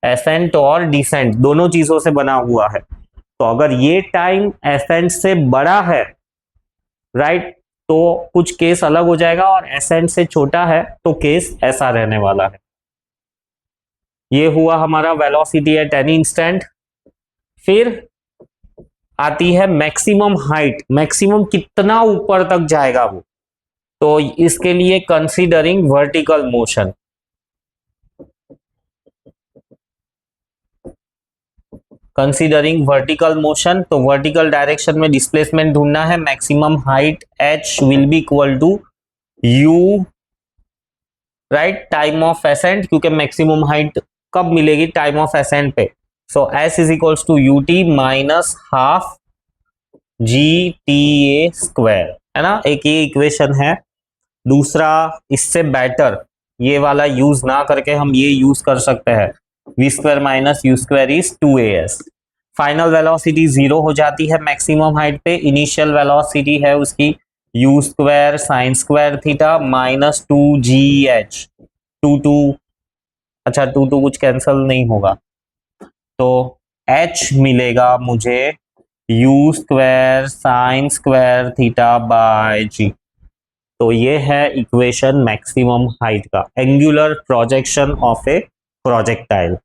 एसेंट और डिसेंट दोनों चीजों से बना हुआ है। तो अगर ये टाइम एसेंट से बड़ा है, राइट, तो कुछ केस अलग हो जाएगा, और एसेंट से छोटा है तो केस ऐसा रहने वाला है। ये हुआ हमारा वेलोसिटी एट एनी इंस्टेंट। फिर आती है मैक्सिमम हाइट, मैक्सिमम कितना ऊपर तक जाएगा वो, तो इसके लिए considering vertical motion. Considering vertical motion, तो वर्टिकल डायरेक्शन में डिस्प्लेसमेंट ढूंढना है। Maximum height h will be equal to u, right, time of ascent, क्योंकि मैक्सिमम हाइट कब मिलेगी? टाइम ऑफ एसेंट पे। So s is equals to U T minus half ji T A square, है ना। एक ये इक्वेशन है। दूसरा इससे बेटर, ये वाला यूज ना करके हम ये यूज कर सकते हैं, V square minus you square is 2as। Final velocity 0 हो जाती है मैक्सिमम हाइट पे। इनिशियल वेलोसिटी है उसकी U square sine square theta minus 2gh। अच्छा 2 कुछ कैंसिल नहीं होगा, तो h मिलेगा मुझे you square sine square theta by g। तो ये है इक्वेशन मैक्सिमम हाइट का, angular projection of a projectile.